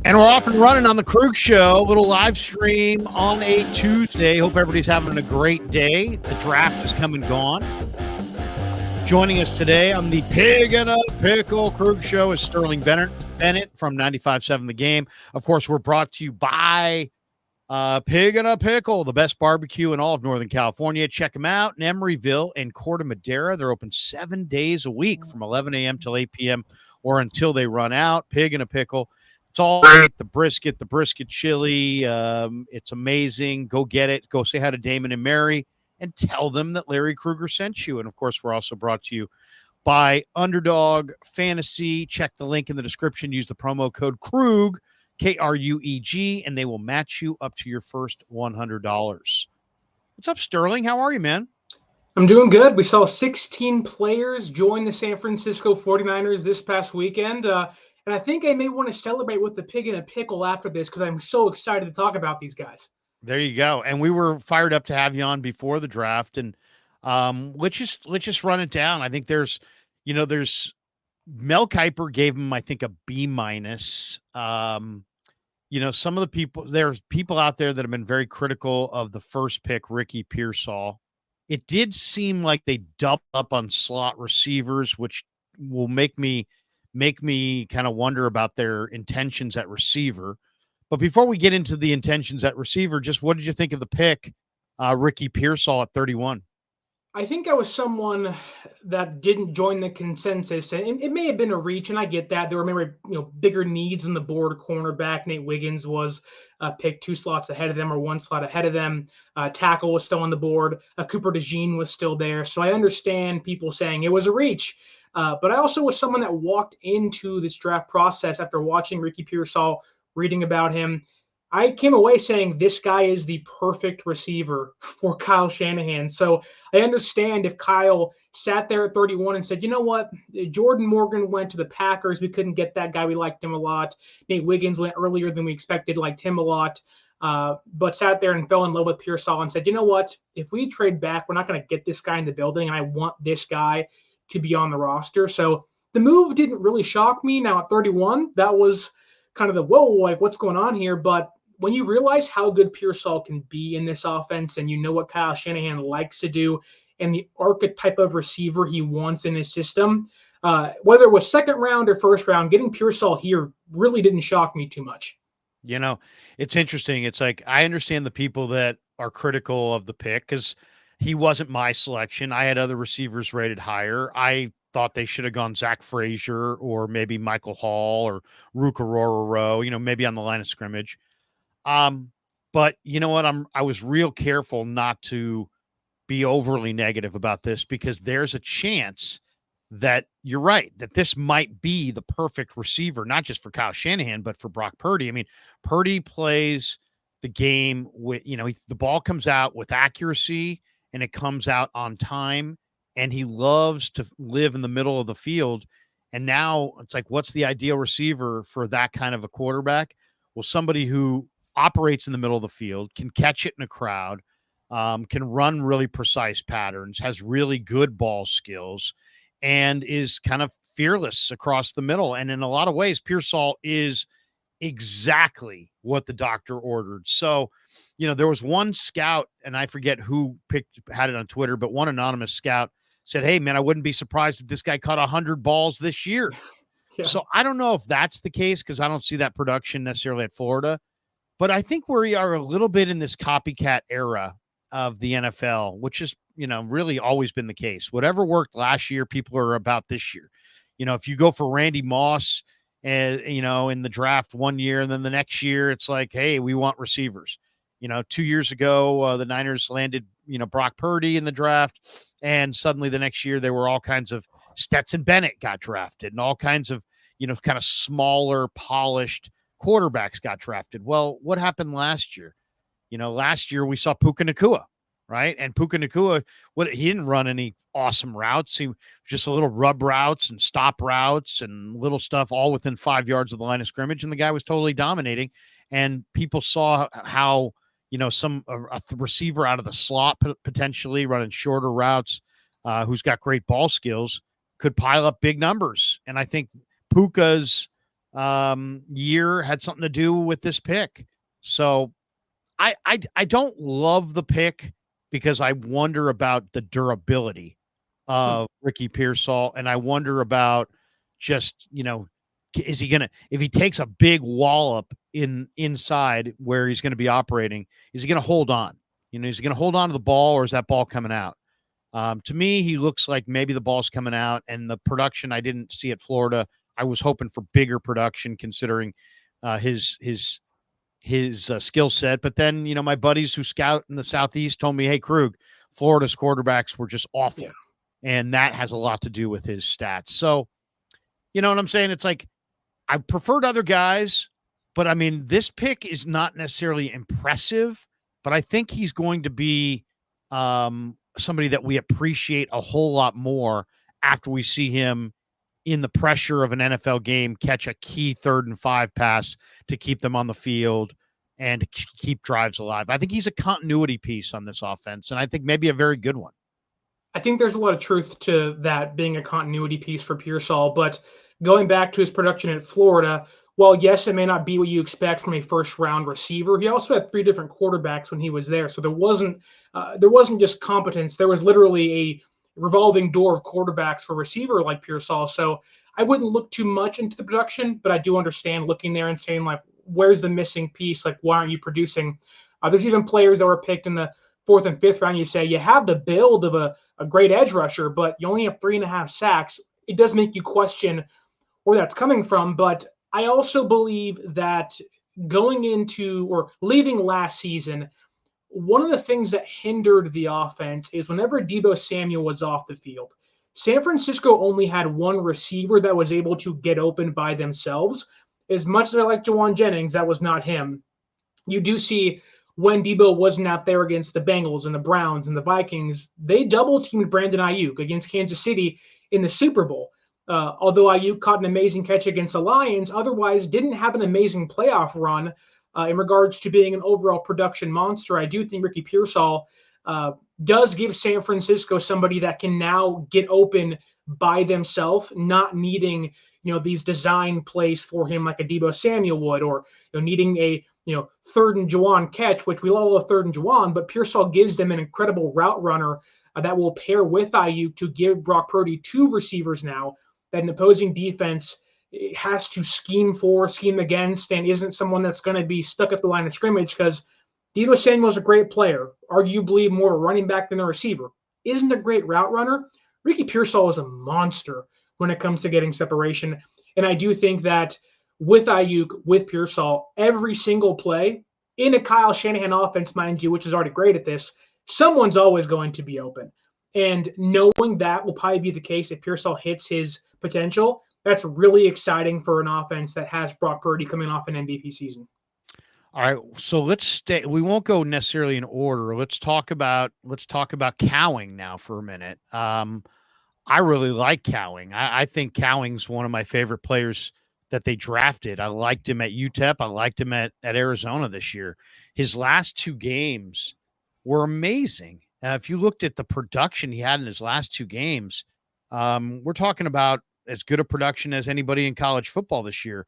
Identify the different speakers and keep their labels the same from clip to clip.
Speaker 1: And we're off and running on the Krug Show, a little live stream on a Tuesday. Hope everybody's having a great day. The draft is come and gone. Joining us today on the Pig and a Pickle Krug Show is Sterling Bennett from 95.7 The Game. Of course, we're brought to you by Pig and a Pickle, the best barbecue in all of Northern California. Check them out in Emeryville and Corte Madera. They're open 7 days a week from 11 a.m. till 8 p.m. or until they run out. Pig and a Pickle. It's all great. The brisket chili. It's amazing. Go get it. Go say hi to Damon and Mary and tell them that Larry Krueger sent you. And, of course, we're also brought to you by Underdog Fantasy. Check the link in the description. Use the promo code KRUG, K-R-U-E-G, and they will match you up to your first $100. What's up, Sterling? How are you, man?
Speaker 2: I'm doing good. We saw 16 players join the San Francisco 49ers this past weekend. And I think I may want to celebrate with the Pig and a Pickle after this because I'm so excited to talk about these guys.
Speaker 1: There you go. And we were fired up to have you on before the draft. And let's just run it down. I think there's Mel Kiper gave him, I think, a B-. Some of the people, there's people out there that have been very critical of the first pick, Ricky Pearsall. It did seem like they doubled up on slot receivers, which will make me kind of wonder about their intentions at receiver. But before we get into the intentions at receiver, just what did you think of the pick, Ricky Pearsall at 31?
Speaker 2: I think I was someone that didn't join the consensus, and it may have been a reach, and I get that. There were maybe bigger needs on the board. Cornerback Nate Wiggins was picked 2 slots ahead of them or 1 slot ahead of them. Tackle was still on the board. Cooper DeJean was still there. So I understand people saying it was a reach. But I also was someone that walked into this draft process after watching Ricky Pearsall, reading about him. I came away saying this guy is the perfect receiver for Kyle Shanahan. So I understand if Kyle sat there at 31 and said, you know what, Jordan Morgan went to the Packers. We couldn't get that guy. We liked him a lot. Nate Wiggins went earlier than we expected, liked him a lot. But sat there and fell in love with Pearsall and said, you know what, if we trade back, we're not going to get this guy in the building, and I want this guy to be on the roster. So the move didn't really shock me. Now at 31, that was kind of the, whoa, like what's going on here? But when you realize how good Pearsall can be in this offense, and you know what Kyle Shanahan likes to do and the archetype of receiver he wants in his system, whether it was second round or first round, getting Pearsall here really didn't shock me too much.
Speaker 1: It's interesting. It's like, I understand the people that are critical of the pick because he wasn't my selection. I had other receivers rated higher. I thought they should have gone Zach Frazier or maybe Michael Hall or Rukaroro, maybe on the line of scrimmage. But you know what? I was real careful not to be overly negative about this because there's a chance that you're right, that this might be the perfect receiver, not just for Kyle Shanahan, but for Brock Purdy. I mean, Purdy plays the game with, the ball comes out with accuracy and it comes out on time, and he loves to live in the middle of the field. And now it's like, what's the ideal receiver for that kind of a quarterback? Well, somebody who operates in the middle of the field, can catch it in a crowd, can run really precise patterns, has really good ball skills, and is kind of fearless across the middle. And in a lot of ways, Pearsall is exactly what the doctor ordered. So, there was one scout, and I forget who had it on Twitter, but one anonymous scout said, hey, man, I wouldn't be surprised if this guy caught 100 balls this year. Yeah. So I don't know if that's the case because I don't see that production necessarily at Florida. But I think we are a little bit in this copycat era of the NFL, which is, really always been the case. Whatever worked last year, people are about this year. If you go for Randy Moss, in the draft one year, and then the next year, it's like, hey, we want receivers. 2 years ago, the Niners landed, Brock Purdy in the draft, and suddenly the next year there were all kinds of Stetson Bennett got drafted, and all kinds of, kind of smaller, polished quarterbacks got drafted. Well, what happened last year? Last year we saw Puka Nacua, right? And Puka Nacua, he didn't run any awesome routes. He was just a little rub routes and stop routes and little stuff all within 5 yards of the line of scrimmage, and the guy was totally dominating. And people saw how, a receiver out of the slot potentially running shorter routes, who's got great ball skills, could pile up big numbers. And I think Puka's year had something to do with this pick. So I don't love the pick because I wonder about the durability of Ricky Pearsall, and I wonder about just, is he gonna, if he takes a big wallop inside where he's going to be operating, is he going to hold on? Is he going to hold on to the ball, or is that ball coming out? To me, he looks like maybe the ball's coming out, and the production I didn't see at Florida. I was hoping for bigger production considering his skill set. But then, my buddies who scout in the Southeast told me, hey, Krug, Florida's quarterbacks were just awful. Yeah. And that has a lot to do with his stats. So, you know what I'm saying? It's like, I preferred other guys, but I mean, this pick is not necessarily impressive, but I think he's going to be somebody that we appreciate a whole lot more after we see him in the pressure of an NFL game, catch a key 3rd and 5 pass to keep them on the field and keep drives alive. I think he's a continuity piece on this offense, and I think maybe a very good one.
Speaker 2: I think there's a lot of truth to that being a continuity piece for Pearsall, but going back to his production at Florida, while yes, it may not be what you expect from a first-round receiver, he also had 3 different quarterbacks when he was there. So there wasn't just competence. There was literally a revolving door of quarterbacks for a receiver like Pearsall. So I wouldn't look too much into the production, but I do understand looking there and saying, like, where's the missing piece? Like, why aren't you producing? There's even players that were picked in the 4th and 5th round. You say you have the build of a great edge rusher, but you only have 3.5 sacks. It does make you question where that's coming from. But I also believe that going into or leaving last season, one of the things that hindered the offense is whenever Deebo Samuel was off the field, San Francisco only had one receiver that was able to get open by themselves. As much as I like Jawan Jennings, that was not him. You do see when Deebo wasn't out there against the Bengals and the Browns and the Vikings, they double-teamed Brandon Ayuk against Kansas City in the Super Bowl. Although Ayuk caught an amazing catch against the Lions, otherwise didn't have an amazing playoff run in regards to being an overall production monster. I do think Ricky Pearsall does give San Francisco somebody that can now get open by themselves, not needing these design plays for him like a Deebo Samuel would, or needing a 3rd and Juwan catch, which we all love 3rd and Juwan, but Pearsall gives them an incredible route runner that will pair with Ayuk to give Brock Purdy 2 receivers now that an opposing defense has to scheme against, and isn't someone that's going to be stuck at the line of scrimmage, because Deebo Samuel's a great player, arguably more a running back than a receiver, isn't a great route runner. Ricky Pearsall is a monster when it comes to getting separation, and I do think that with Ayuk, with Pearsall, every single play in a Kyle Shanahan offense, mind you, which is already great at this, someone's always going to be open. And knowing that will probably be the case if Pearsall hits his potential, that's really exciting for an offense that has Brock Purdy coming off an MVP season.
Speaker 1: All right, so let's stay. We won't go necessarily in order. Let's talk about Cowing now for a minute. I really like Cowing. I think Cowing's one of my favorite players that they drafted. I liked him at UTEP. I liked him at Arizona this year. His last 2 games were amazing. If you looked at the production he had in his last 2 games, we're talking about as good a production as anybody in college football this year.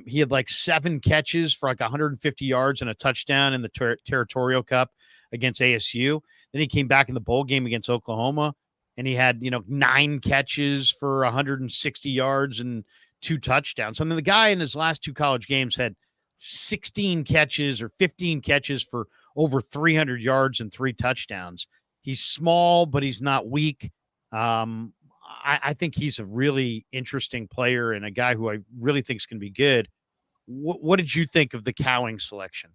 Speaker 1: He had like 7 catches for like 150 yards and a touchdown in the Territorial Cup against ASU. Then he came back in the bowl game against Oklahoma, and he had, 9 catches for 160 yards and 2 touchdowns. I mean, the guy in his last 2 college games had 16 catches or 15 catches for over 300 yards and 3 touchdowns. He's small, but he's not weak. I think he's a really interesting player and a guy who I really think is going to be good. What did you think of the Cowing selection?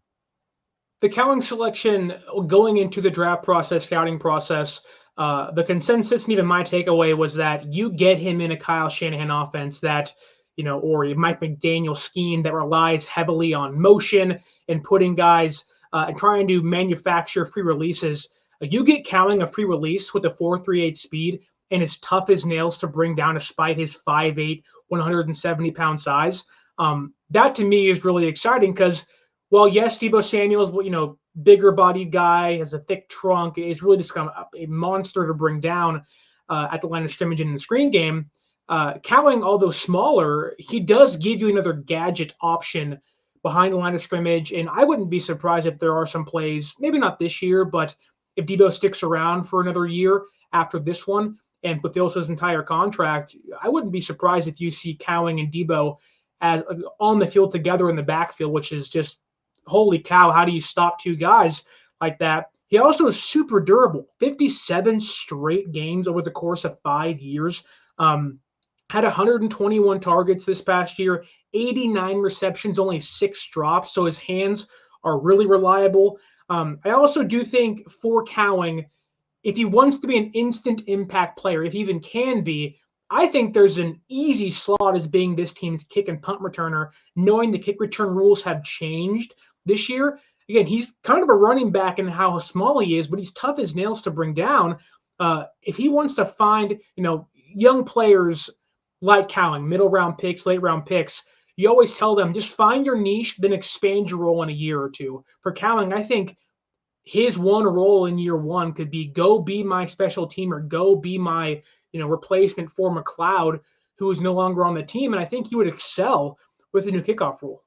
Speaker 2: The Cowing selection going into the draft process, scouting process, the consensus and even my takeaway was that you get him in a Kyle Shanahan offense that, or a Mike McDaniel scheme that relies heavily on motion and putting guys and trying to manufacture free releases. You get Cowing a free release with a 4.38 speed and is tough as nails to bring down despite his 5'8", 170-pound size. That to me is really exciting because, well, yes, Deebo Samuel's, bigger bodied guy, has a thick trunk, is really just kind of a monster to bring down at the line of scrimmage and in the screen game. Cowing, although smaller, he does give you another gadget option behind the line of scrimmage. And I wouldn't be surprised if there are some plays, maybe not this year, but if Debo sticks around for another year after this one and fulfills his entire contract, I wouldn't be surprised if you see Cowing and Debo as on the field together in the backfield, which is just holy cow. How do you stop two guys like that? He also is super durable. 57 straight games over the course of 5 years. Had 121 targets this past year, 89 receptions, only 6 drops. So his hands are really reliable. I also do think for Cowing, if he wants to be an instant impact player, if he even can be, I think there's an easy slot as being this team's kick and punt returner, knowing the kick return rules have changed this year. Again, he's kind of a running back in how small he is, but he's tough as nails to bring down. If he wants to find, young players like Cowing, middle round picks, late round picks, you always tell them just find your niche, then expand your role in a year or two. For Cowing, I think his one role in year one could be go be my special teamer, go be my replacement for McLeod, who is no longer on the team. And I think he would excel with the new kickoff rule.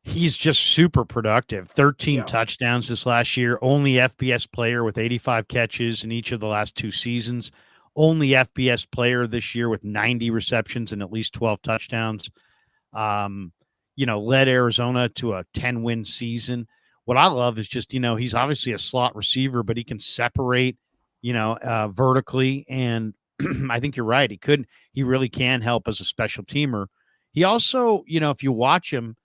Speaker 1: He's just super productive. 13 touchdowns this last year. Only FBS player with 85 catches in each of the last 2 seasons. Only FBS player this year with 90 receptions and at least 12 touchdowns. Led Arizona to a 10-win season. What I love is just, he's obviously a slot receiver, but he can separate, vertically. And I think you're right. He really can help as a special teamer. He also, if you watch him,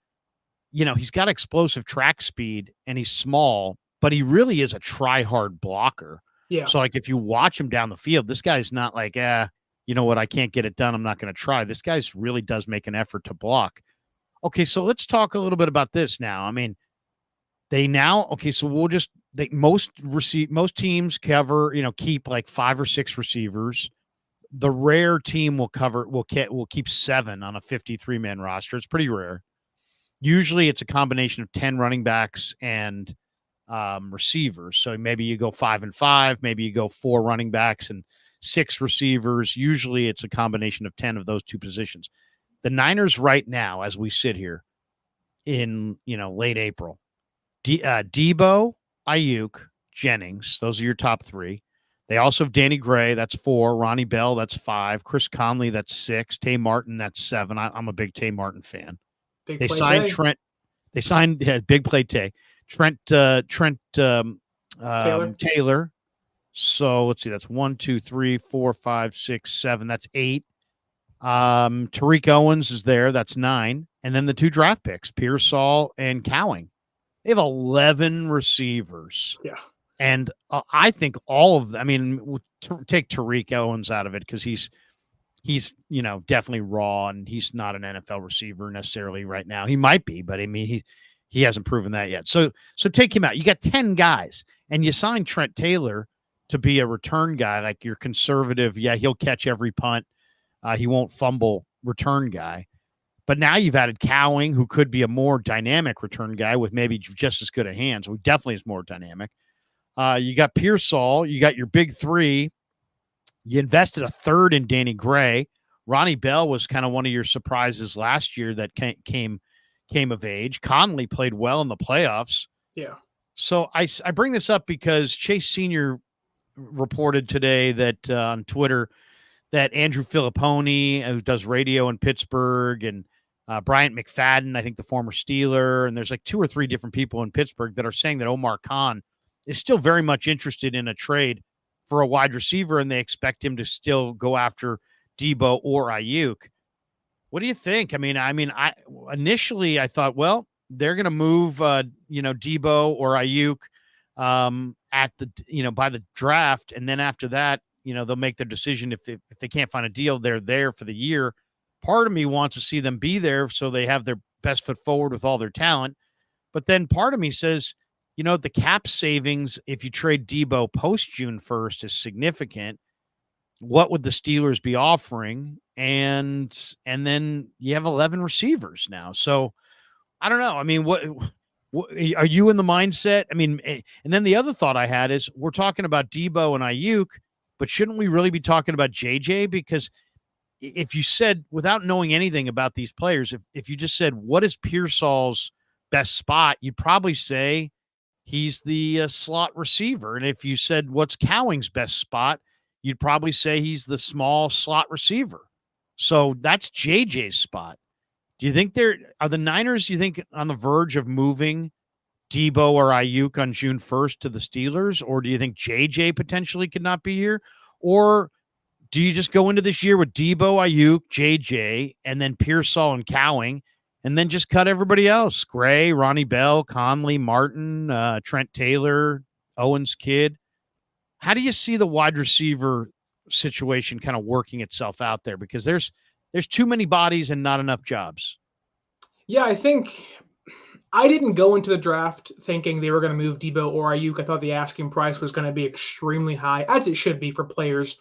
Speaker 1: he's got explosive track speed and he's small, but he really is a try-hard blocker.
Speaker 2: Yeah.
Speaker 1: So, if you watch him down the field, this guy's not like, you know what, I can't get it done, I'm not going to try. This guy really does make an effort to block. Okay, so let's talk a little bit about this now. I mean, most teams cover, keep like 5 or 6 receivers. The rare team will keep 7 on a 53-man roster. It's pretty rare. Usually it's a combination of 10 running backs and receivers. So maybe you go 5 and 5, maybe you go 4 running backs and 6 receivers. Usually it's a combination of 10 of those 2 positions. The Niners right now, as we sit here in, late April, Debo, Ayuk, Jennings, those are your top 3. They also have Danny Gray, that's 4. Ronnie Bell, that's 5. Chris Conley, that's 6. Tay Martin, that's 7. I'm a big Tay Martin fan. They signed Trent. They signed big play Tay. Trent Taylor. So let's see. That's 1, 2, 3, 4, 5, 6, 7. That's 8. Tariq Owens is there. That's 9. And then the 2 draft picks, Pearsall and Cowing. They have 11 receivers.
Speaker 2: Yeah.
Speaker 1: And I think all of them, I mean, we'll take Tariq Owens out of it because he's definitely raw and he's not an NFL receiver necessarily right now. He might be, but I mean, he hasn't proven that yet. So take him out. You got 10 guys and you sign Trent Taylor to be a return guy, like your conservative. Yeah, he'll catch every punt. He won't fumble return guy. But now you've added Cowing, who could be a more dynamic return guy with maybe just as good a hands. Who definitely is more dynamic. You got Pearsall. You got your big 3. You invested a 3rd in Danny Gray. Ronnie Bell was kind of one of your surprises last year that came of age. Conley played well in the playoffs.
Speaker 2: Yeah.
Speaker 1: So I bring this up because Chase Sr. reported today that on Twitter that Andrew Filipponi, who does radio in Pittsburgh, and Bryant McFadden, I think the former Steeler, and there's like 2 or 3 different people in Pittsburgh that are saying that Omar Khan is still very much interested in a trade for a wide receiver, and they expect him to still go after Debo or Ayuk. What do you think? I initially thought, well, they're going to move, Debo or Ayuk at the, by the draft. And then after that, they'll make their decision. If they can't find a deal, they're there for the year. Part of me wants to see them be there so they have their best foot forward with all their talent. But then part of me says, the cap savings, if you trade Debo post June 1st, is significant. What would the Steelers be offering? And then you have 11 receivers now. So I don't know. I mean, what are you in the mindset? I mean, and then the other thought I had is we're talking about Debo and Ayuk, but shouldn't we really be talking about JJ? Because if you said, without knowing anything about these players, if you just said, what is Pearsall's best spot, you'd probably say he's the slot receiver. And if you said, what's Cowing's best spot, you'd probably say he's the small slot receiver. So that's JJ's spot. Do you think are the Niners, you think, on the verge of moving Debo or Ayuk on June 1st to the Steelers? Or do you think JJ potentially could not be here? Or do you just go into this year with Debo, Ayuk, JJ, and then Pearsall and Cowing, and then just cut everybody else? Gray, Ronnie Bell, Conley, Martin, Trent Taylor, Owens Kid. How do you see the wide receiver situation kind of working itself out there? Because there's too many bodies and not enough jobs.
Speaker 2: Yeah, I think I didn't go into the draft thinking they were going to move Debo or Ayuk. I thought the asking price was going to be extremely high, as it should be for players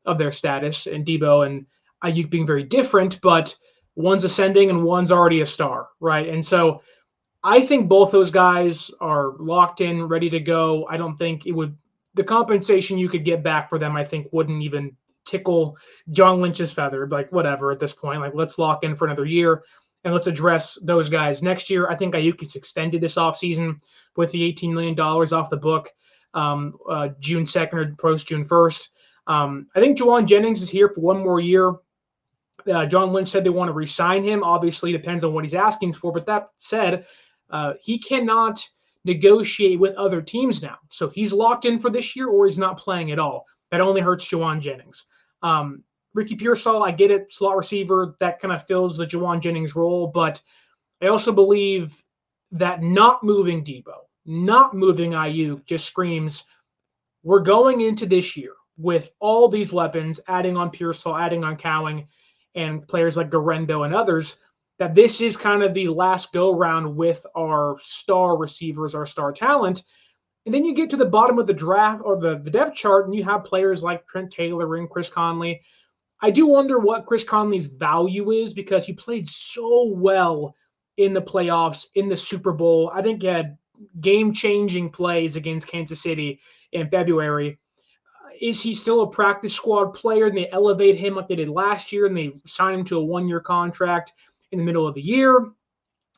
Speaker 2: of their status, and Debo and Ayuk being very different, but one's ascending and one's already a star, right? And so I think both those guys are locked in, ready to go. I don't think the compensation you could get back for them, I think, wouldn't even tickle John Lynch's feather. Like, whatever at this point. Like, let's lock in for another year and let's address those guys next year. I think Ayuk gets extended this offseason with the $18 million off the book June 2nd or post June 1st. I think Juwan Jennings is here for one more year. John Lynch said they want to re-sign him. Obviously, depends on what he's asking for. But that said, he cannot negotiate with other teams now. So he's locked in for this year, or he's not playing at all. That only hurts Juwan Jennings. Ricky Pearsall, I get it, slot receiver, that kind of fills the Juwan Jennings role. But I also believe that not moving Debo, not moving Ayuk just screams, we're going into this year with all these weapons, adding on Pearsall, adding on Cowing, and players like Guerendo and others, that this is kind of the last go-round with our star receivers, our star talent. And then you get to the bottom of the draft or the depth chart, and you have players like Trent Taylor and Chris Conley. I do wonder what Chris Conley's value is, because he played so well in the playoffs, in the Super Bowl. I think he had game-changing plays against Kansas City in February. Is he still a practice squad player, and they elevate him like they did last year, and they sign him to a one-year contract in the middle of the year?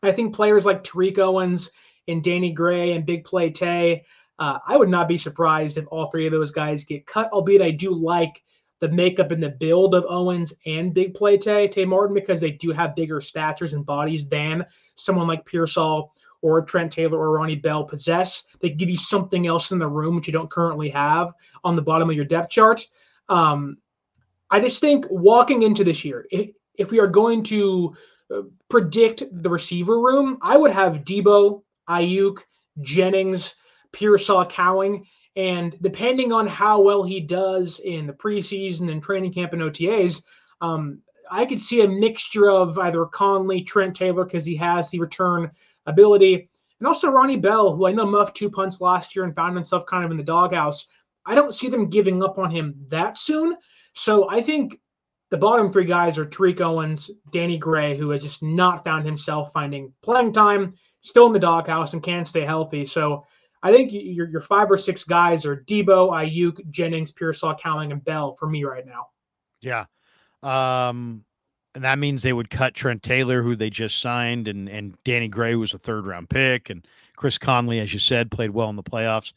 Speaker 2: I think players like Tariq Owens and Danny Gray and Big Play Tay, I would not be surprised if all three of those guys get cut, albeit I do like the makeup and the build of Owens and Big Play Tay Martin, because they do have bigger statures and bodies than someone like Pearsall or Trent Taylor or Ronnie Bell possess. They give you something else in the room which you don't currently have on the bottom of your depth chart. I just think walking into this year, if we are going to predict the receiver room, I would have Debo, Ayuk, Jennings, Pearsall, Cowing, and depending on how well he does in the preseason and training camp and OTAs, I could see a mixture of either Conley, Trent Taylor, because he has the return ability, and also Ronnie Bell, who I know muffed 2 punts last year and found himself kind of in the doghouse. I don't see them giving up on him that soon. So I think the bottom three guys are Tariq Owens, Danny Gray, who has just not found himself finding playing time, still in the doghouse and can't stay healthy. So I think your 5 or 6 guys are Debo, Ayuk, Jennings, Pearsall, Cowing, and Bell for me right now.
Speaker 1: Yeah. And that means they would cut Trent Taylor, who they just signed, and Danny Gray, who was a third-round pick, and Chris Conley, as you said, played well in the playoffs.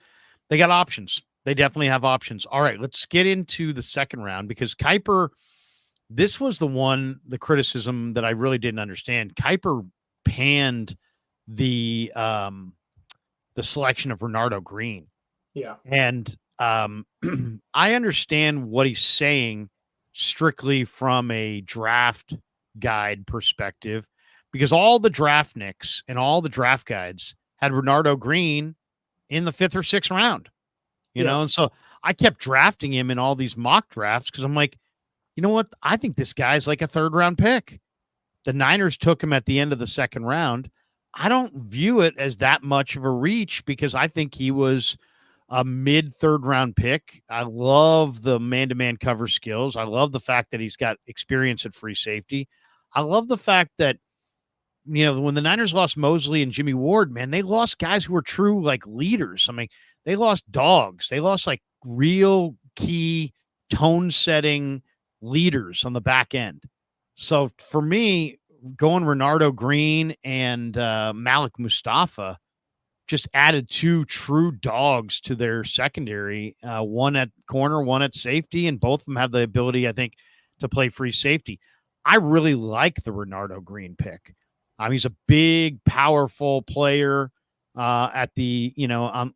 Speaker 1: They got options. They definitely have options. All right, let's get into the second round, because Kiper, this was the criticism that I really didn't understand. Kiper panned the selection of Renardo Green.
Speaker 2: Yeah.
Speaker 1: And I understand what he's saying strictly from a draft guide perspective, because all the draft nicks and all the draft guides had Renardo Green in the 5th or 6th round, you know? And so I kept drafting him in all these mock drafts, because I'm like, you know what? I think this guy's like a 3rd round pick. The Niners took him at the end of the 2nd round. I don't view it as that much of a reach, because I think he was a mid 3rd round pick. I love the man-to-man cover skills. I love the fact that he's got experience at free safety. I love the fact that, you know, when the Niners lost Mosley and Jimmy Ward, man, they lost guys who were true like leaders. I mean, they lost dogs. They lost like real key tone setting leaders on the back end. So for me, going Renardo Green and Malik Mustapha just added two true dogs to their secondary, one at corner, one at safety, and both of them have the ability, I think, to play free safety. I really like the Renardo Green pick. He's a big, powerful player at the,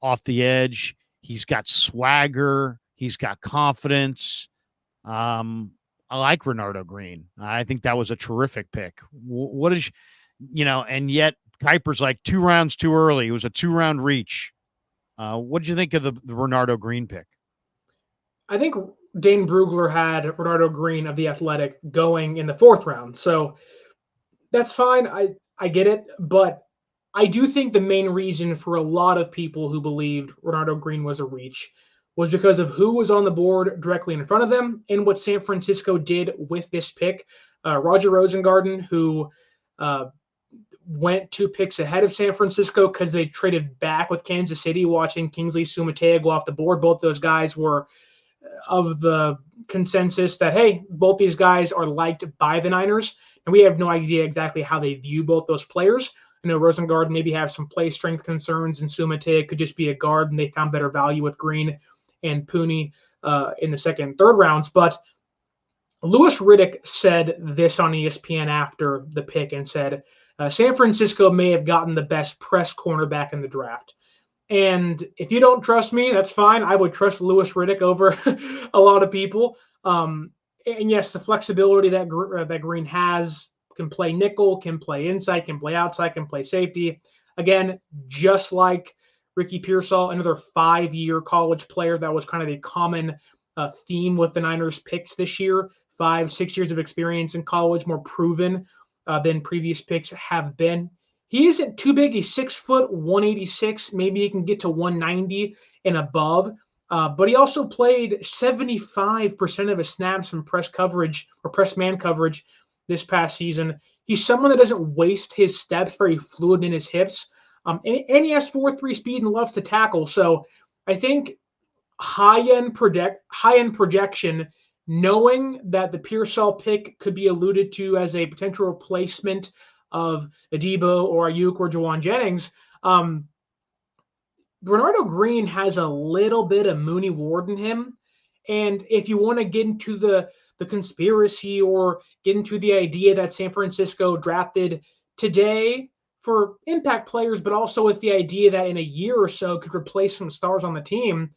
Speaker 1: off the edge. He's got swagger. He's got confidence. I like Renardo Green. I think that was a terrific pick. What is, and yet Kuiper's like 2 rounds too early. It was a 2-round reach. What did you think of the Renardo Green pick?
Speaker 2: I think Dane Brugler had Renardo Green of the Athletic going in the 4th round. So that's fine. I get it. But I do think the main reason for a lot of people who believed Renardo Green was a reach was because of who was on the board directly in front of them and what San Francisco did with this pick. Roger Rosengarten, who went 2 picks ahead of San Francisco because they traded back with Kansas City, watching Kingsley Sumatea go off the board. Both those guys were of the consensus that, hey, both these guys are liked by the Niners, and we have no idea exactly how they view both those players. Rosengarten maybe have some play strength concerns, and Sumatea could just be a guard, and they found better value with Green and Puni in the 2nd and 3rd rounds. But Louis Riddick said this on ESPN after the pick and said, San Francisco may have gotten the best press cornerback in the draft. And if you don't trust me, that's fine. I would trust Louis Riddick over a lot of people. And yes, the flexibility that Green has, can play nickel, can play inside, can play outside, can play safety. Again, just like Ricky Pearsall, another 5-year college player. That was kind of the common theme with the Niners picks this year. 5-6 years of experience in college, more proven than previous picks have been. He isn't too big. He's 6 foot, 186. Maybe he can get to 190 and above. But he also played 75% of his snaps from press coverage or press man coverage this past season. He's someone that doesn't waste his steps, very fluid in his hips. And he has 4.3 speed and loves to tackle. So I think high-end projection, knowing that the Pearsall pick could be alluded to as a potential replacement of Adebo or Ayuk or Jawan Jennings, Renardo Green has a little bit of Mooney Ward in him. And if you want to get into the conspiracy or get into the idea that San Francisco drafted today for impact players, but also with the idea that in a year or so could replace some stars on the team,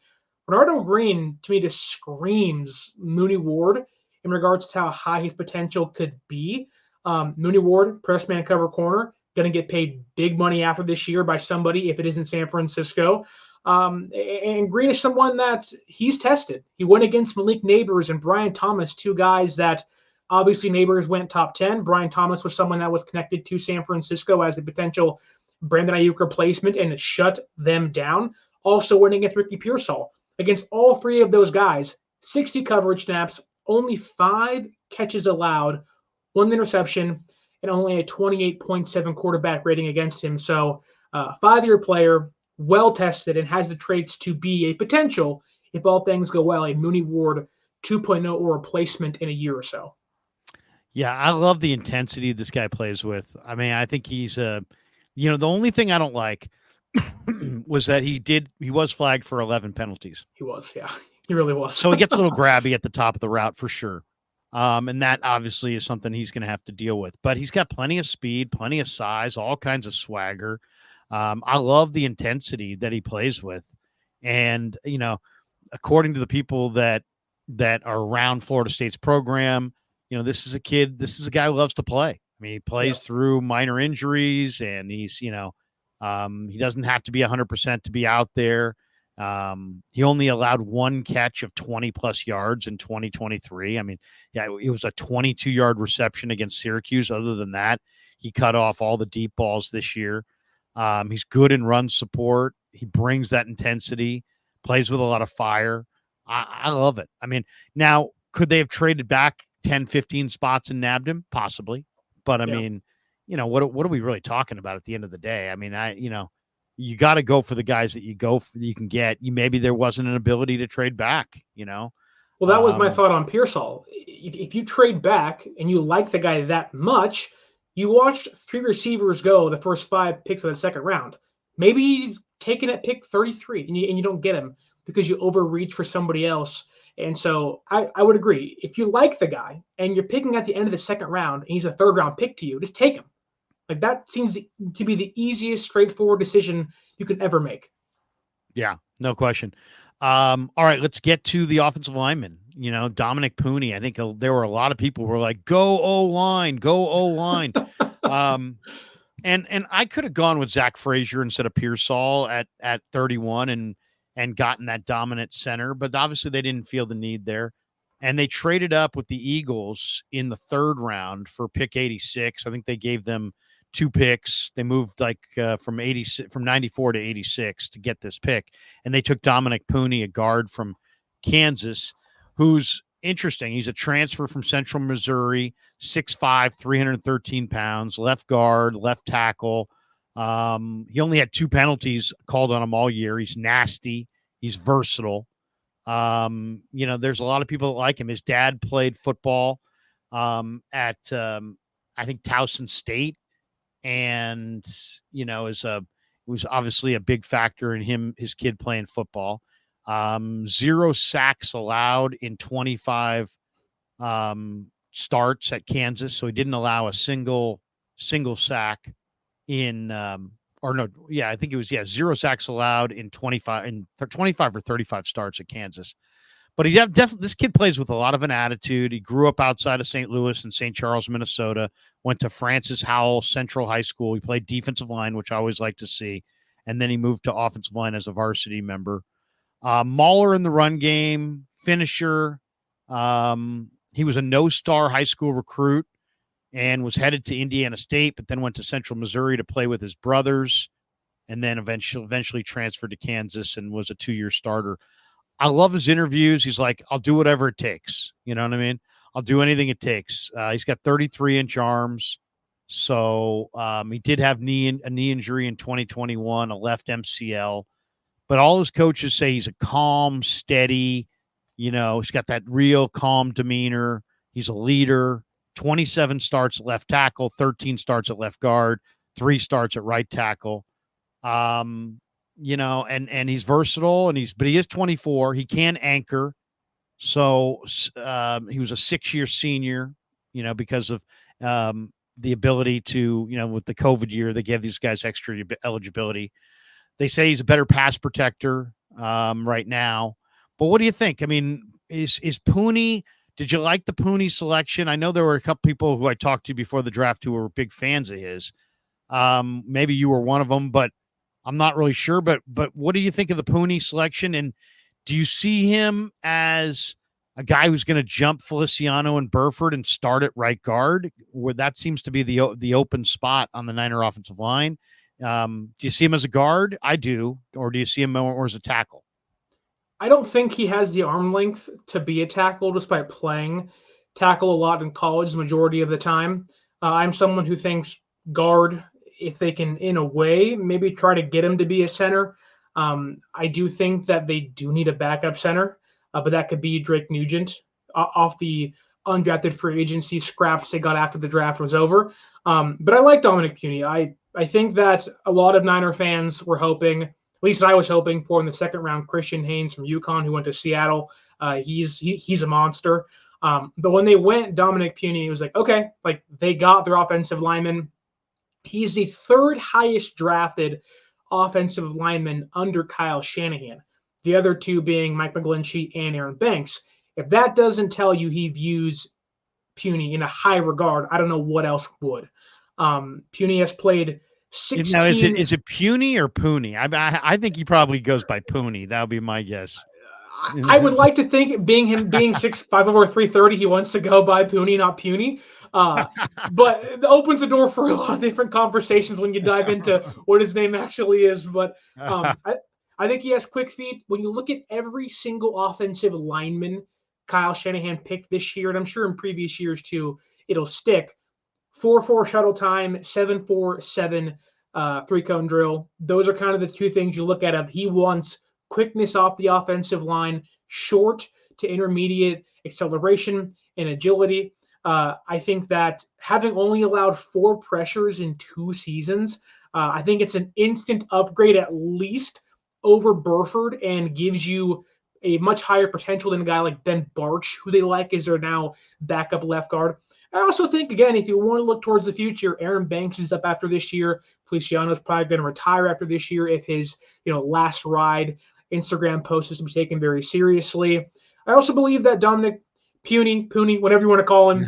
Speaker 2: Renardo Green, to me, just screams Mooney Ward in regards to how high his potential could be. Mooney Ward, press man cover corner, going to get paid big money after this year by somebody if it isn't San Francisco. And Green is someone that he's tested. He went against Malik Neighbors and Brian Thomas, 2 guys that obviously Neighbors went top 10. Brian Thomas was someone that was connected to San Francisco as a potential Brandon Ayuk replacement, and it shut them down. Also went against Ricky Pearsall. Against all 3 of those guys, 60 coverage snaps, only 5 catches allowed, 1 interception, and only a 28.7 quarterback rating against him. So 5-year player, well-tested, and has the traits to be a potential, if all things go well, a Mooney Ward 2.0 or replacement in a year or so.
Speaker 1: Yeah, I love the intensity this guy plays with. I mean, I think he's the only thing I don't like was that he was flagged for 11 penalties.
Speaker 2: He was, yeah. He really was.
Speaker 1: So he gets a little grabby at the top of the route for sure. And that obviously is something he's going to have to deal with. But he's got plenty of speed, plenty of size, all kinds of swagger. I love the intensity that he plays with. And, according to the people that are around Florida State's program, this is a guy who loves to play. I mean, he plays through minor injuries, and he's, he doesn't have to be 100% to be out there. He only allowed 1 catch of 20+ yards in 2023. I mean, yeah, it was a 22-yard reception against Syracuse. Other than that, he cut off all the deep balls this year. He's good in run support. He brings that intensity, plays with a lot of fire. I love it. I mean, now, could they have traded back 10, 15 spots and nabbed him? Possibly. But I mean, what are we really talking about at the end of the day? I mean, you got to go for the guys that you can get. Maybe there wasn't an ability to trade back,
Speaker 2: Well, that was my thought on Pearsall. If you trade back and you like the guy that much, you watched 3 receivers go the first 5 picks of the second round. Maybe he's taken at pick 33 and you don't get him because you overreach for somebody else. And so I would agree. If you like the guy and you're picking at the end of the second round and he's a third round pick to you, just take him. Like that seems to be the easiest, straightforward decision you can ever make.
Speaker 1: Yeah, no question. All right, let's get to the offensive lineman. Dominic Puni. I think there were a lot of people who were like, "Go O-line, go O-line." And I could have gone with Zach Frazier instead of Pearsall at 31 and gotten that dominant center, but obviously they didn't feel the need there. And they traded up with the Eagles in the 3rd round for pick 86. I think they gave them 2 picks. They moved from 94 to 86 to get this pick. And they took Dominic Puni, a guard from Kansas, who's interesting. He's a transfer from Central Missouri, 6'5", 313 pounds, left guard, left tackle. He only had 2 penalties called on him all year. He's nasty. He's versatile. There's a lot of people that like him. His dad played football at I think Towson State, and was obviously a big factor in his kid playing football. 0 sacks allowed in 25 starts at Kansas, so he didn't allow a single sack in I think it was 0 sacks allowed in 25 or 35 starts at Kansas. But this kid plays with a lot of an attitude. He grew up outside of St. Louis in St. Charles, Minnesota, went to Francis Howell Central High School. He played defensive line, which I always like to see. And then he moved to offensive line as a varsity member. Mauler in the run game, finisher. He was a no-star high school recruit and was headed to Indiana State, but then went to Central Missouri to play with his brothers, and then eventually transferred to Kansas and was a 2-year starter. I love his interviews. He's like, I'll do whatever it takes. You know what I mean? I'll do anything it takes. He's got 33-inch arms. So he did have a knee injury in 2021, a left MCL. But all his coaches say he's a calm, steady, he's got that real calm demeanor. He's a leader. 27 starts at left tackle, 13 starts at left guard, 3 starts at right tackle. And he's versatile, but he is 24. He can anchor. So he was a 6-year senior, because of the ability to, with the COVID year, they gave these guys extra eligibility. They say he's a better pass protector right now. But what do you think? I mean, is Puni? Did you like the Puni selection? I know there were a couple people who I talked to before the draft who were big fans of his. Maybe you were one of them, but I'm not really sure. But what do you think of the Puni selection? And do you see him as a guy who's going to jump Feliciano and Burford and start at right guard, where that seems to be the open spot on the Niner offensive line? Do you see him as a guard? I do. Or do you see him more as a tackle?
Speaker 2: I don't think he has the arm length to be a tackle, despite playing tackle a lot in college the majority of the time. I'm someone who thinks guard, if they can, in a way, maybe try to get him to be a center. I do think that they do need a backup center, but that could be Drake Nugent off the undrafted free agency scraps they got after the draft was over. But I like Dominic Puni. I think that a lot of Niner fans were hoping, at least I was hoping, for in the second round, Christian Haynes from UConn, who went to Seattle. He's a monster. But when they went Dominic Puni, it was like, okay, like they got their offensive lineman. He's the 3rd highest drafted offensive lineman under Kyle Shanahan, the other 2 being Mike McGlinchey and Aaron Banks. If that doesn't tell you he views Puni in a high regard, I don't know what else would. Puni has played 16.
Speaker 1: Now, is it Puni or Puni? I think he probably goes by Puni. That would be my guess.
Speaker 2: I would like to think, being 6'5" over 330, he wants to go by Puni, not Puny. But it opens the door for a lot of different conversations when you dive into what his name actually is. But I think he has quick feet. When you look at every single offensive lineman Kyle Shanahan picked this year, and I'm sure in previous years too, it'll stick. 4-4 shuttle time, 7-4-7 3-cone drill. Those are kind of the 2 things you look at. He wants quickness off the offensive line, short to intermediate acceleration and agility. I think that having only allowed 4 pressures in 2 seasons, I think it's an instant upgrade at least over Burford and gives you a much higher potential than a guy like Ben Barch, who they like as their now backup left guard. I also think, again, if you want to look towards the future, Aaron Banks is up after this year. Feliciano's probably going to retire after this year if his last ride Instagram post is to be taken very seriously. I also believe that Dominic Puni, whatever you want to call him,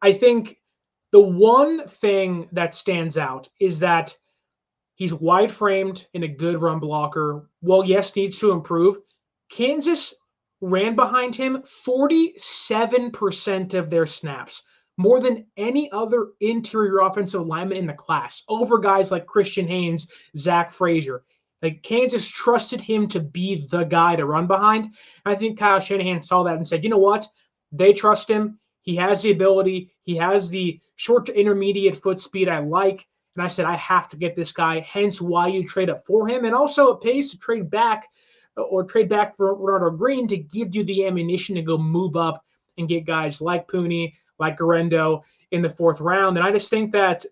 Speaker 2: I think the one thing that stands out is that he's wide framed and a good run blocker. Well, yes, needs to improve. Kansas ran behind him 47% of their snaps, more than any other interior offensive lineman in the class, over guys like Christian Haynes, Zach Frazier. Like, Kansas trusted him to be the guy to run behind. I think Kyle Shanahan saw that and said, you know what? They trust him. He has the ability. He has the short to intermediate foot speed I like. And I said, I have to get this guy, hence why you trade up for him. And also it pays to trade back for Renardo Green to give you the ammunition to go move up and get guys like Puni, like Guerendo in the 4th round. And I just think that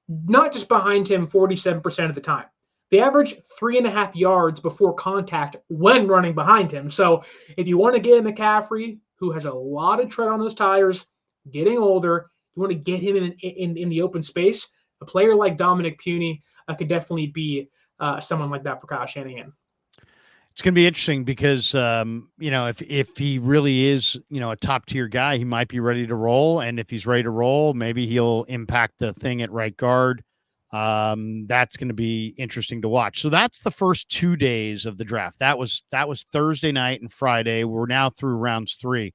Speaker 2: not just behind him 47% of the time. They average 3.5 yards before contact when running behind him. So if you want to get McCaffrey, who has a lot of tread on those tires, getting older, you want to get him in the open space, a player like Dominic Puni could definitely be someone like that for Kyle Shanahan.
Speaker 1: It's going to be interesting because, if he really is, a top tier guy, he might be ready to roll. And if he's ready to roll, maybe he'll impact the thing at right guard. That's going to be interesting to watch. So that's the first 2 days of the draft. That was Thursday night and Friday. We're now through rounds 3.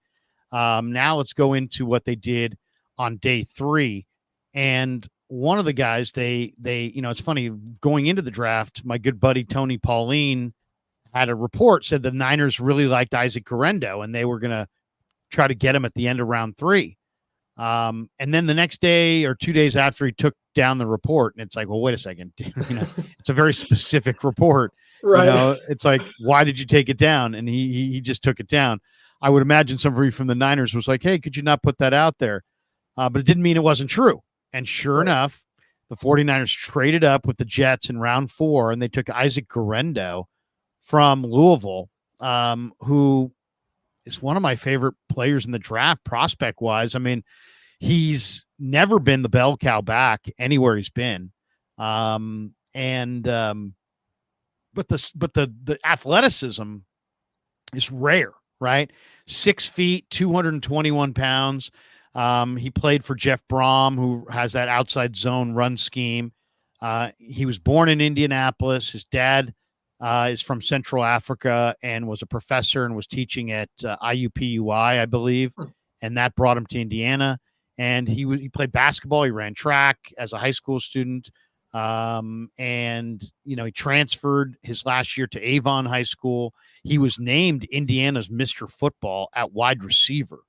Speaker 1: Now let's go into what they did on day 3. And one of the guys, they it's funny, going into the draft, my good buddy Tony Pauline had a report, said the Niners really liked Isaac Guerendo and they were going to try to get him at the end of round 3. And then the next day or 2 days after, he took down the report, and it's like, well, wait a second, it's a very specific report, right? It's like, why did you take it down? And he just took it down. I would imagine somebody from the Niners was like, hey, could you not put that out there? But it didn't mean it wasn't true. And sure enough, the 49ers traded up with the Jets in round 4, and they took Isaac Guerendo from Louisville, who is one of my favorite players in the draft prospect wise. I mean, he's never been the bell cow back anywhere he's been. But the athleticism is rare, right? 6 feet, 221 pounds. He played for Jeff Brom, who has that outside zone run scheme. He was born in Indianapolis. His dad is from Central Africa and was a professor and was teaching at IUPUI, I believe. And that brought him to Indiana. And he played basketball. He ran track as a high school student. He transferred his last year to Avon High School. He was named Indiana's Mr. Football at wide receiver.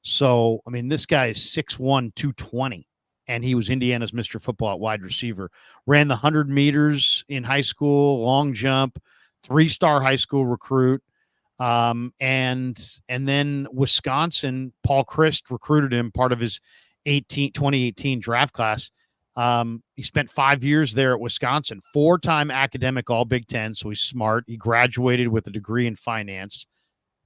Speaker 1: So, I mean, this guy is 6'1", 220. And he was Indiana's Mr. Football at wide receiver. Ran the 100 meters in high school, long jump, 3-star high school recruit. And then Wisconsin, Paul Christ recruited him, part of his 2018 draft class. He spent 5 years there at Wisconsin, 4-time academic All Big Ten, so he's smart. He graduated with a degree in finance.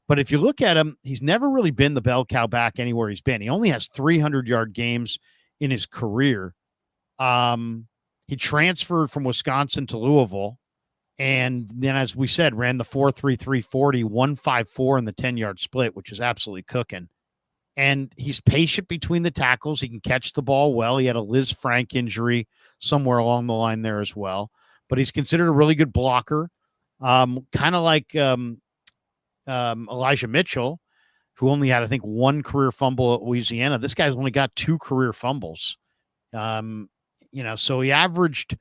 Speaker 1: But if you look at him, he's never really been the bell cow back anywhere he's been. He only has 300-yard games in his career. He transferred from Wisconsin to Louisville, and then, as we said, ran the 4.33 40, 1.54 in the 10-yard split, which is absolutely cooking. And he's patient between the tackles. He can catch the ball well. He had a Liz Frank injury somewhere along the line there as well. But he's considered a really good blocker, kind of like Elijah Mitchell, who only had, I think, 1 career fumble at Louisiana. This guy's only got 2 career fumbles. So he averaged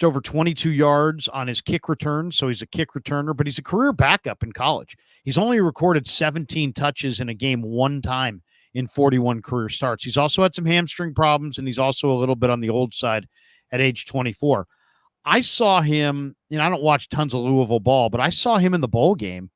Speaker 1: over 22 yards on his kick return. So he's a kick returner, but he's a career backup in college. He's only recorded 17 touches in a game 1 time in 41 career starts. He's also had some hamstring problems, and he's also a little bit on the old side at age 24. I saw him, I don't watch tons of Louisville ball, but I saw him in the bowl game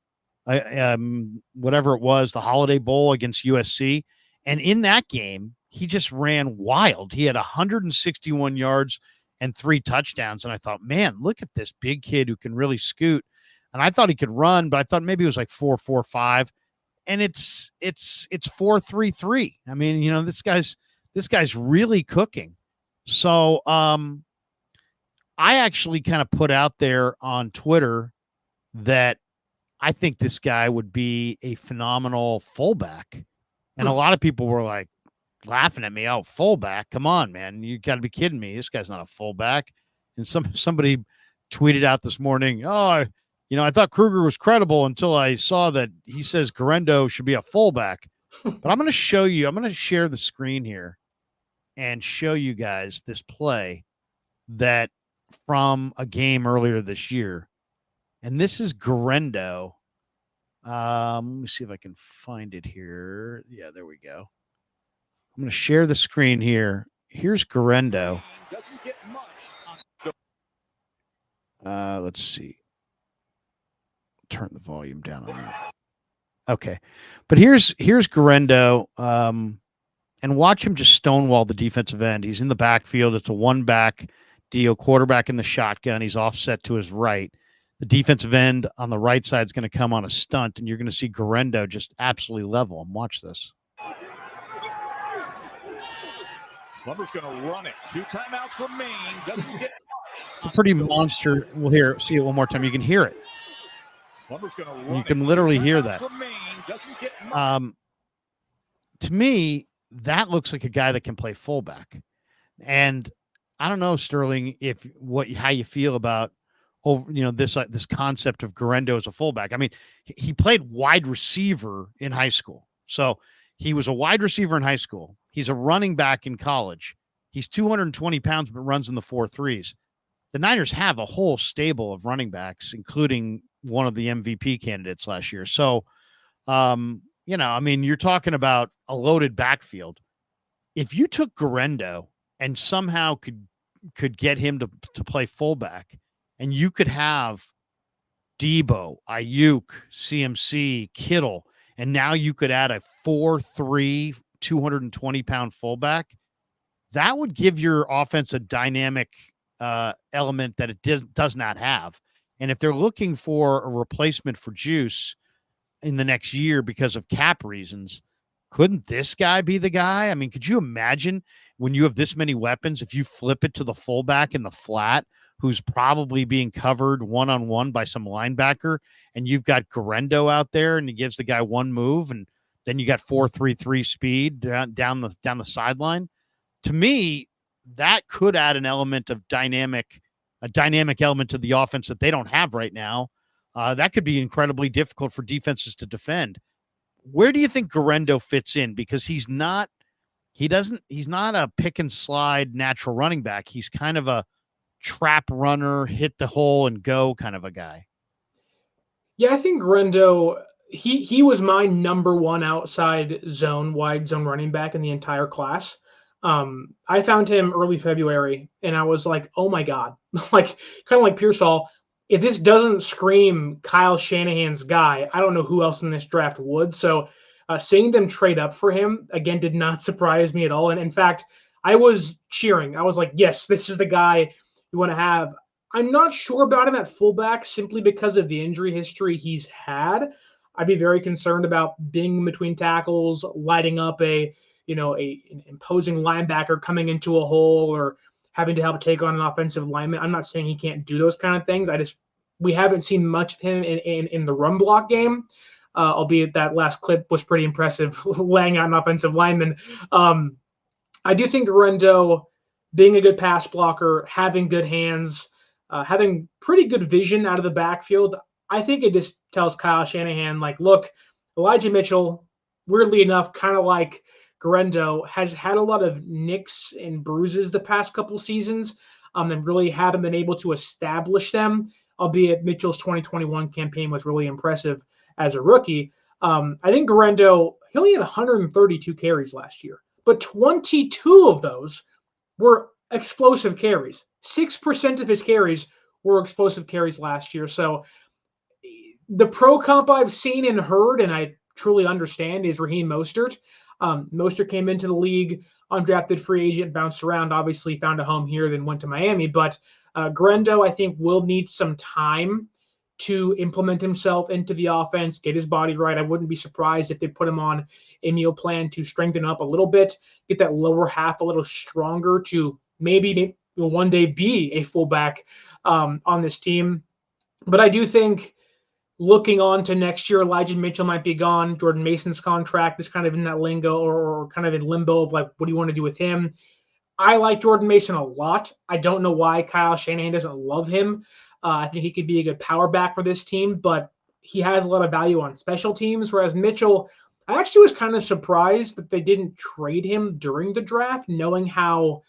Speaker 1: whatever it was, the Holiday Bowl against USC. And in that game, he just ran wild. He had 161 yards and 3 touchdowns. And I thought, man, look at this big kid who can really scoot. And I thought he could run, but I thought maybe it was like 4.45. And it's 4.33. I mean, you know, this guy's really cooking. So I actually kind of put out there on Twitter that I think this guy would be a phenomenal fullback. And a lot of people were like laughing at me. Oh, fullback. Come on, man. You got to be kidding me. This guy's not a fullback. And somebody tweeted out this morning, oh, you know, I thought Krueger was credible until I saw that he says Guerendo should be a fullback. But I'm going to show you, I'm going to share the screen here and show you guys this play that from a game earlier this year. And this is Guerendo. Let me see if I can find it here. Yeah, there we go. I'm going to share the screen here. Here's Guerendo.
Speaker 3: Doesn't get much.
Speaker 1: Let's see. Turn the volume down on that. Okay. But here's Guerendo. And watch him just stonewall the defensive end. He's in the backfield. It's a one-back deal, quarterback in the shotgun. He's offset to his right. The defensive end on the right side is going to come on a stunt, and you're going to see Guerendo just absolutely level him. Watch this.
Speaker 3: Lumber's going to run it. 2 timeouts remain. Doesn't get much.
Speaker 1: It's a pretty monster. We'll see it one more time. You can hear it.
Speaker 3: Lumber's going to run
Speaker 1: you can literally hear that.
Speaker 3: Doesn't get much.
Speaker 1: To me, that looks like a guy that can play fullback. And I don't know, Sterling, how you feel about this concept of Guerendo as a fullback. I mean, he played wide receiver in high school. So he was a wide receiver in high school. He's a running back in college. He's 220 pounds, but runs in the 4.3s. The Niners have a whole stable of running backs, including one of the MVP candidates last year. So, I mean, you're talking about a loaded backfield. If you took Guerendo and somehow could get him to play fullback, and you could have Debo, Ayuk, CMC, Kittle, and now you could add a 4.3, 220-pound fullback, that would give your offense a dynamic element that it does not have. And if they're looking for a replacement for Juice in the next year because of cap reasons, couldn't this guy be the guy? I mean, could you imagine when you have this many weapons, if you flip it to the fullback in the flat, who's probably being covered one-on-one by some linebacker, and you've got Guerendo out there and he gives the guy one move, and then you got 4.33 speed down the sideline. To me, that could add an element of dynamic element to the offense that they don't have right now. That could be incredibly difficult for defenses to defend. Where do you think Guerendo fits in? Because he's not a pick and slide natural running back. He's kind of a trap runner, hit the hole and go kind of a guy.
Speaker 2: Yeah, I think Guerendo, he was my number one outside wide zone running back in the entire class. I found him early February and I was like, oh my God, like kind of like Pearsall. If this doesn't scream Kyle Shanahan's guy, I don't know who else in this draft would. So seeing them trade up for him again did not surprise me at all. And in fact, I was cheering. I was like, yes, this is the guy you want to have. I'm not sure about him at fullback simply because of the injury history he's had. I'd be very concerned about being in between tackles, lighting up an imposing linebacker coming into a hole or having to help take on an offensive lineman. I'm not saying he can't do those kind of things. We haven't seen much of him in the run block game, albeit that last clip was pretty impressive, laying out an offensive lineman. I do think Guerendo, being a good pass blocker, having good hands, having pretty good vision out of the backfield, I think it just tells Kyle Shanahan, like, look, Elijah Mitchell, weirdly enough, kind of like Guerendo, has had a lot of nicks and bruises the past couple seasons, and really haven't been able to establish them, albeit Mitchell's 2021 campaign was really impressive as a rookie. I think Guerendo, he only had 132 carries last year, but 22 of those were explosive carries. 6% of his carries were explosive carries last year. So The pro comp I've seen and heard, and I truly understand, is Raheem Mostert. Mostert came into the league, undrafted free agent, bounced around, obviously found a home here, then went to Miami. But Guerendo, I think, will need some time to implement himself into the offense, get his body right. I wouldn't be surprised if they put him on a meal plan to strengthen up a little bit, get that lower half a little stronger to maybe one day be a fullback on this team. But I do think looking on to next year, Elijah Mitchell might be gone. Jordan Mason's contract is kind of in that lingo or kind of in limbo of like, what do you want to do with him? I like Jordan Mason a lot. I don't know why Kyle Shanahan doesn't love him. I think he could be a good power back for this team, but he has a lot of value on special teams. Whereas Mitchell, I actually was kind of surprised that they didn't trade him during the draft, knowing how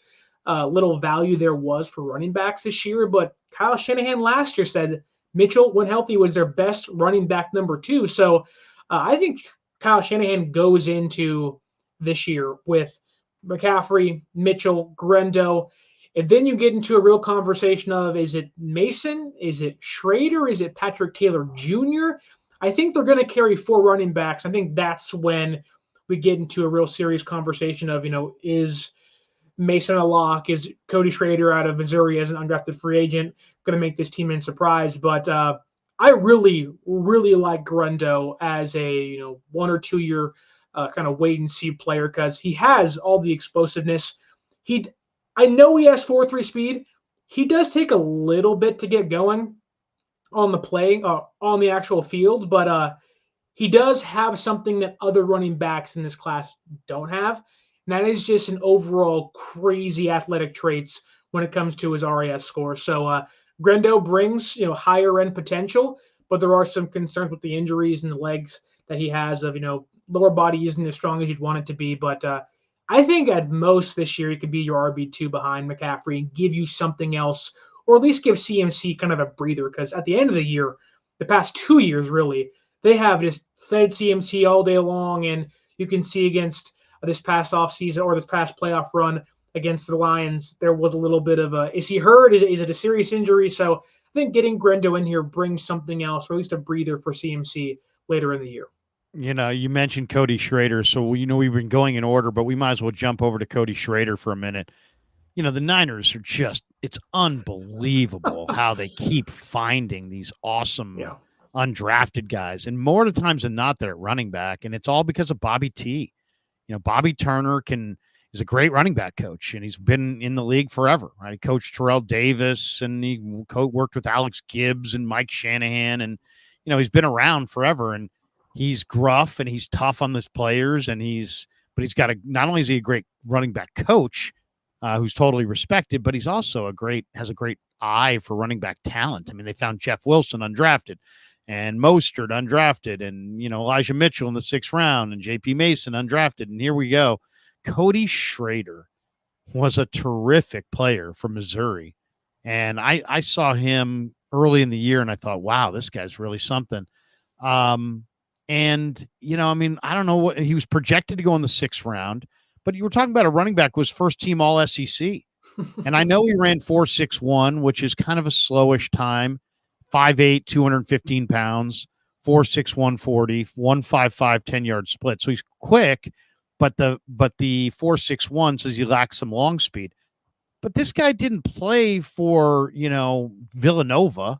Speaker 2: little value there was for running backs this year. But Kyle Shanahan last year said Mitchell, when healthy, was their best running back number 2. So I think Kyle Shanahan goes into this year with McCaffrey, Mitchell, Guerendo, and then you get into a real conversation of, is it Mason? Is it Schrader? Is it Patrick Taylor Jr.? I think they're going to carry 4 running backs. I think that's when we get into a real serious conversation of, is Mason a lock? Is Cody Schrader out of Missouri as an undrafted free agent going to make this team in surprise? But I really, really like Guerendo as a 1 or 2 year kind of wait and see player because he has all the explosiveness. I know he has 4.3 speed. He does take a little bit to get going on the play, on the actual field, but he does have something that other running backs in this class don't have, and that is just an overall crazy athletic traits when it comes to his RAS score. So Guerendo brings higher end potential, but there are some concerns with the injuries and the legs that he has of lower body isn't as strong as you'd want it to be, but I think at most this year he could be your RB2 behind McCaffrey and give you something else, or at least give CMC kind of a breather, because at the end of the year, the past 2 years really, they have just fed CMC all day long, and you can see against this past offseason or this past playoff run against the Lions, there was a little bit of is he hurt? Is it a serious injury? So I think getting Guerendo in here brings something else, or at least a breather for CMC later in the year.
Speaker 1: You mentioned Cody Schrader, so we've been going in order, but we might as well jump over to Cody Schrader for a minute. The Niners are it's unbelievable how they keep finding these awesome undrafted guys, and more of the times than not, they're at running back, and it's all because of Bobby T. Bobby Turner is a great running back coach, and he's been in the league forever, right? He coached Terrell Davis, and he worked with Alex Gibbs and Mike Shanahan, and he's been around forever, and he's gruff and he's tough on his players, but he's got not only is he a great running back coach who's totally respected, but he's also has a great eye for running back talent. I mean, they found Jeff Wilson undrafted and Mostert undrafted and, Elijah Mitchell in the 6th round and JP Mason undrafted. And here we go. Cody Schrader was a terrific player from Missouri. And I saw him early in the year and I thought, wow, this guy's really something. And, I don't know what he was projected to go in the 6th round, but you were talking about a running back who was first team all SEC. And I know he ran 4.61, which is kind of a slowish time, 5'8", 215 pounds, 4.6, 140, 155, 10-yard split. So he's quick, but the 4.61 says he lacks some long speed. But this guy didn't play for, Villanova.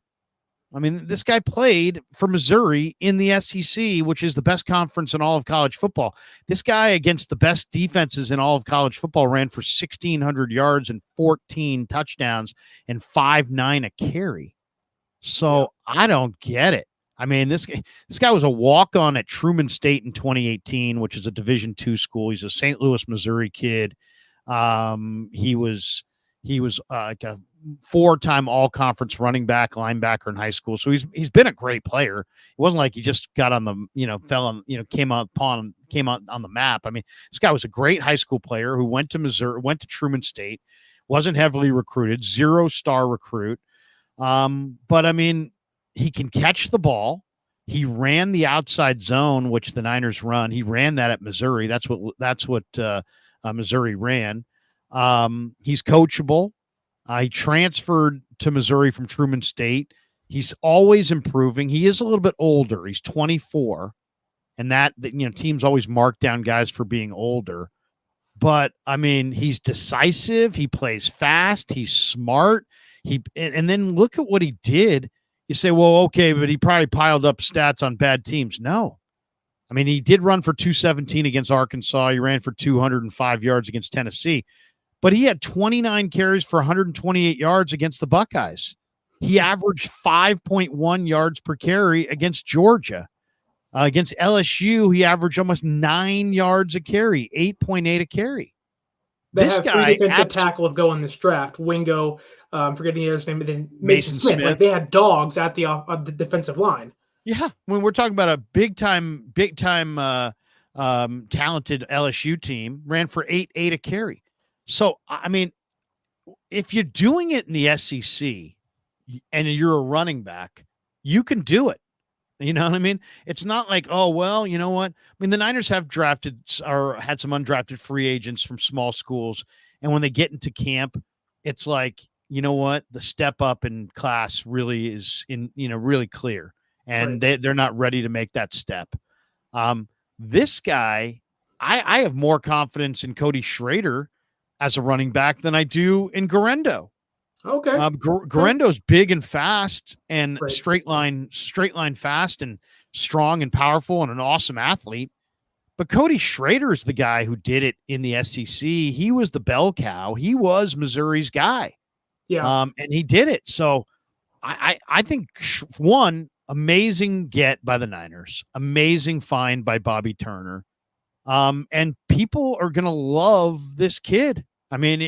Speaker 1: I mean, this guy played for Missouri in the SEC, which is the best conference in all of college football. This guy, against the best defenses in all of college football, ran for 1,600 yards and 14 touchdowns and 5.9 a carry. So I don't get it. I mean, this guy was a walk-on at Truman State in 2018, which is a Division II school. He's a St. Louis, Missouri kid. He was like a 4-time all-conference running back, linebacker in high school. So he's been a great player. It wasn't like he just got on the, came out on the map. I mean, this guy was a great high school player who went to Missouri, went to Truman State, wasn't heavily recruited, 0-star recruit. But I mean, he can catch the ball. He ran the outside zone, which the Niners run. He ran that at Missouri. That's what Missouri ran. He's coachable. He transferred to Missouri from Truman State. He's always improving. He is a little bit older. He's 24, and that teams always mark down guys for being older. But I mean, he's decisive. He plays fast. He's smart. And then look at what he did. You say, well, okay, but he probably piled up stats on bad teams. No. I mean, he did run for 217 against Arkansas. He ran for 205 yards against Tennessee. But he had 29 carries for 128 yards against the Buckeyes. He averaged 5.1 yards per carry against Georgia. Against LSU, he averaged almost 9 yards a carry, 8.8 a carry.
Speaker 2: This have guy, 3 defensive tackles going this draft. Wingo, I'm forgetting the other's name, but then Mason Smith. Like, they had dogs at the defensive line.
Speaker 1: Yeah, when we're talking about a big time talented LSU team, ran for 8.8 a carry. So, I mean, if you're doing it in the SEC and you're a running back, you can do it. You know what I mean? It's not like, oh, well, you know what? I mean, the Niners have drafted or had some undrafted free agents from small schools. And when they get into camp, it's like, you know what? The step up in class really is really clear. And right. They're not ready to make that step. This guy, I have more confidence in Cody Schrader as a running back than I do in Guerendo.
Speaker 2: Okay.
Speaker 1: Guerendo's big and fast and straight line fast and strong and powerful and an awesome athlete. But Cody Schrader is the guy who did it in the SEC. He was the bell cow. He was Missouri's guy.
Speaker 2: Yeah.
Speaker 1: And he did it. So I think one amazing get by the Niners, amazing find by Bobby Turner. And people are going to love this kid. I mean,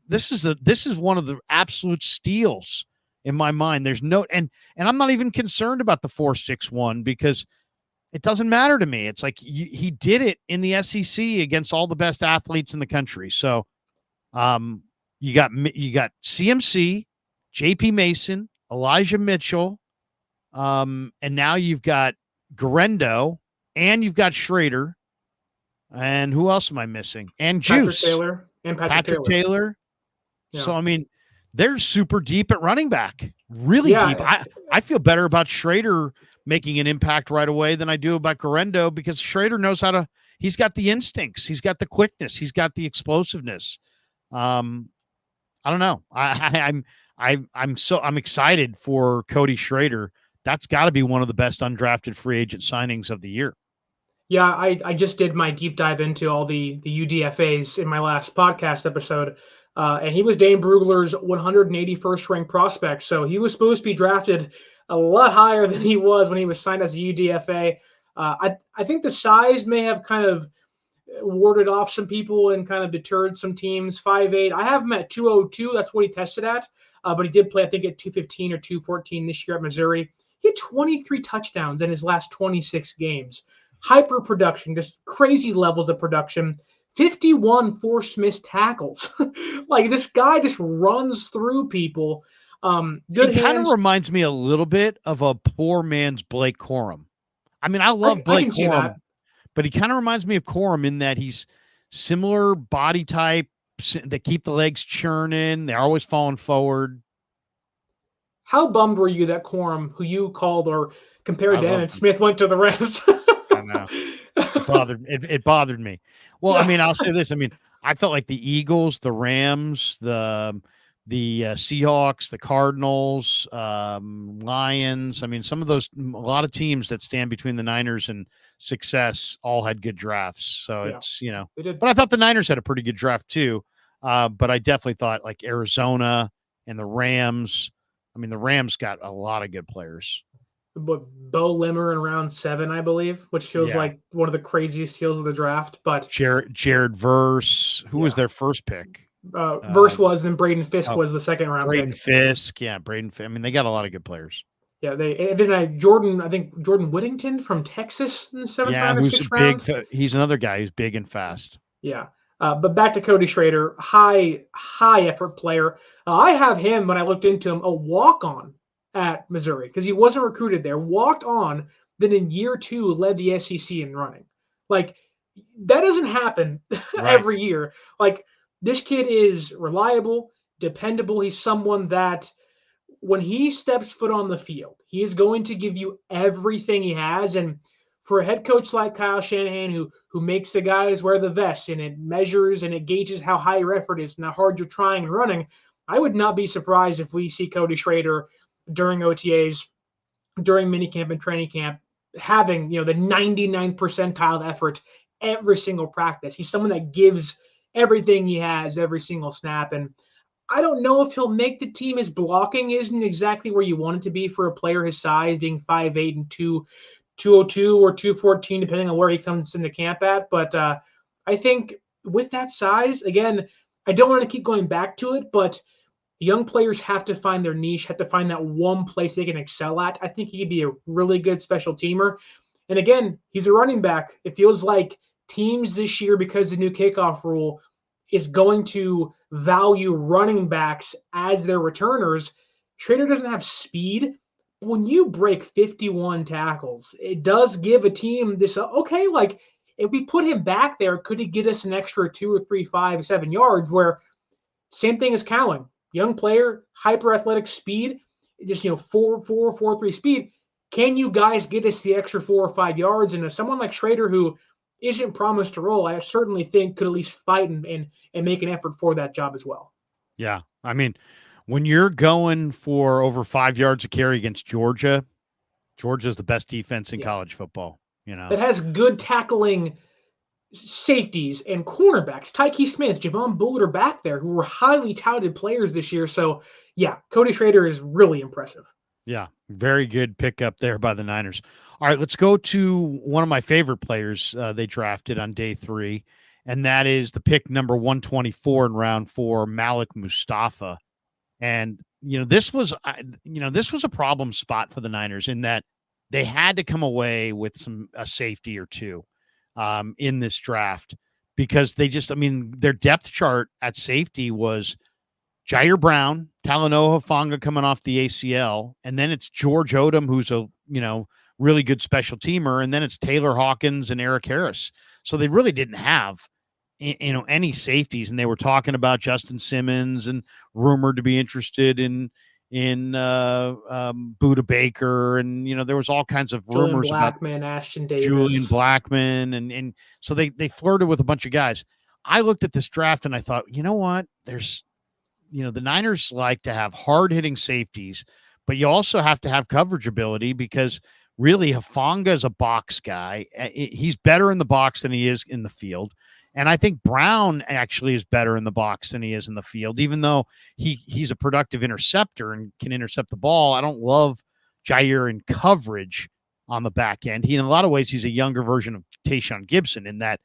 Speaker 1: this is one of the absolute steals in my mind. There's no, and I'm not even concerned about the 4.61 because it doesn't matter to me. It's like he did it in the SEC against all the best athletes in the country. So, you got CMC, JP Mason, Elijah Mitchell, and now you've got Guerendo, and you've got Schrader, and who else am I missing? And Juice, Patrick Taylor. Yeah. So, I mean, they're super deep at running back, really deep. I feel better about Schrader making an impact right away than I do about Guerendo because Schrader knows he's got the instincts. He's got the quickness. He's got the explosiveness. I don't know. I'm excited for Cody Schrader. That's got to be one of the best undrafted free agent signings of the year.
Speaker 2: Yeah, I just did my deep dive into all the UDFAs in my last podcast episode. And he was Dane Brugler's 181st ranked prospect. So he was supposed to be drafted a lot higher than he was when he was signed as a UDFA. I think the size may have kind of warded off some people and kind of deterred some teams. 5'8". I have him at 202. That's what he tested at. But he did play, I think, at 215 or 214 this year at Missouri. He had 23 touchdowns in his last 26 games. Hyper production, just crazy levels of production. 51 forced missed tackles. Like, this guy just runs through people.
Speaker 1: It kind of reminds me a little bit of a poor man's Blake Corum. I mean, I love Blake Corum, but he kind of reminds me of Corum in that he's similar body type. They keep the legs churning. They're always falling forward.
Speaker 2: How bummed were you that Corum, who you called or compared to Emmett Smith, went to the Rams?
Speaker 1: I know. It bothered me. Well, I mean, I'll say this. I mean, I felt like the Eagles, the Rams, the Seahawks, the Cardinals, Lions. I mean, a lot of teams that stand between the Niners and success all had good drafts. So it's, but I thought the Niners had a pretty good draft too. But I definitely thought like Arizona and the Rams. I mean, the Rams got a lot of good players.
Speaker 2: But Bo Limmer in round 7, I believe, which feels like one of the craziest steals of the draft. But
Speaker 1: Jared Verse, who was their first pick?
Speaker 2: Verse was, then Braden Fisk was the second round
Speaker 1: Braden
Speaker 2: pick.
Speaker 1: Fisk. I mean, they got a lot of good players.
Speaker 2: Yeah, Jordan Whittington from Texas in the 7th round or 6th round.
Speaker 1: He's another guy who's big and fast.
Speaker 2: Yeah. But back to Cody Schrader, high effort player. I have him, when I looked into him, a walk-on at Missouri because he wasn't recruited there. Walked on, then in year 2 led the SEC in running. Like, that doesn't happen every year. Like, this kid is reliable, dependable. He's someone that when he steps foot on the field, he is going to give you everything he has. And for a head coach like Kyle Shanahan, who makes the guys wear the vest and it measures and it gauges how high your effort is and how hard you're trying and running, I would not be surprised if we see Cody Schrader during OTAs, during minicamp and training camp, having the 99th percentile of effort every single practice. He's someone that gives everything he has every single snap. And I don't know if he'll make the team. His blocking isn't exactly where you want it to be for a player his size, being 5'8" and 202 or 214, depending on where he comes into camp at. But I think with that size, again, I don't want to keep going back to it, but young players have to find their niche, have to find that one place they can excel at. I think he could be a really good special teamer. And again, he's a running back. It feels like teams this year, because the new kickoff rule is going to value running backs as their returners. Schrader doesn't have speed. When you break 51 tackles, it does give a team this, okay, like if we put him back there, could he get us an extra 2 or 3, 5, 7 yards? Where same thing as Cowan, young player, hyper athletic speed, just 4.3 speed. Can you guys get us the extra 4 or 5 yards? And if someone like Schrader, who isn't promised to roll, I certainly think could at least fight and make an effort for that job as well.
Speaker 1: Yeah. I mean, when you're going for over 5 yards a carry against Georgia's the best defense in college football.
Speaker 2: That has good tackling safeties and cornerbacks. Tyke Smith, Javon Bullard are back there, who were highly touted players this year. So, yeah, Cody Schrader is really impressive.
Speaker 1: Yeah, very good pickup there by the Niners. All right, let's go to one of my favorite players they drafted on day 3, and that is the pick number 124 in round 4, Malik Mustapha. And this was a problem spot for the Niners in that they had to come away with a safety or two in this draft, because their depth chart at safety was Ji'Ayir Brown, Talanoa Hufanga coming off the ACL, and then it's George Odom, who's a really good special teamer, and then it's Taylor Hawkins and Eric Harris. So they really didn't have any safeties, and they were talking about Justin Simmons and rumored to be interested in Budda Baker, and there was all kinds of rumors
Speaker 2: about Ashton Davis,
Speaker 1: Julian Blackman, and so they flirted with a bunch of guys. I looked at this draft and I thought, you know what? There's the Niners like to have hard-hitting safeties, but you also have to have coverage ability, because really Hufanga is a box guy. He's better in the box than he is in the field. And I think Brown actually is better in the box than he is in the field, even though he's a productive interceptor and can intercept the ball. I don't love Ji'Ayir in coverage on the back end. In a lot of ways, he's a younger version of Tayshaun Gibson in that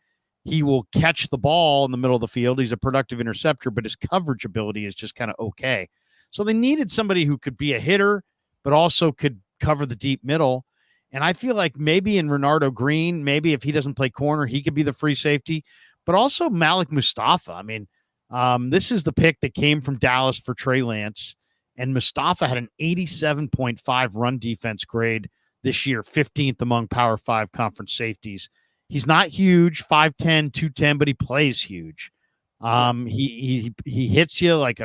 Speaker 1: he will catch the ball in the middle of the field. He's a productive interceptor, but his coverage ability is just kind of okay. So they needed somebody who could be a hitter, but also could cover the deep middle. And I feel like maybe in Renardo Green, maybe if he doesn't play corner, he could be the free safety, but also Malik Mustapha. I mean, this is the pick that came from Dallas for Trey Lance, and Mustapha had an 87.5 run defense grade this year, 15th among Power 5 conference safeties. He's not huge, 5'10", 210, but he plays huge. He hits you like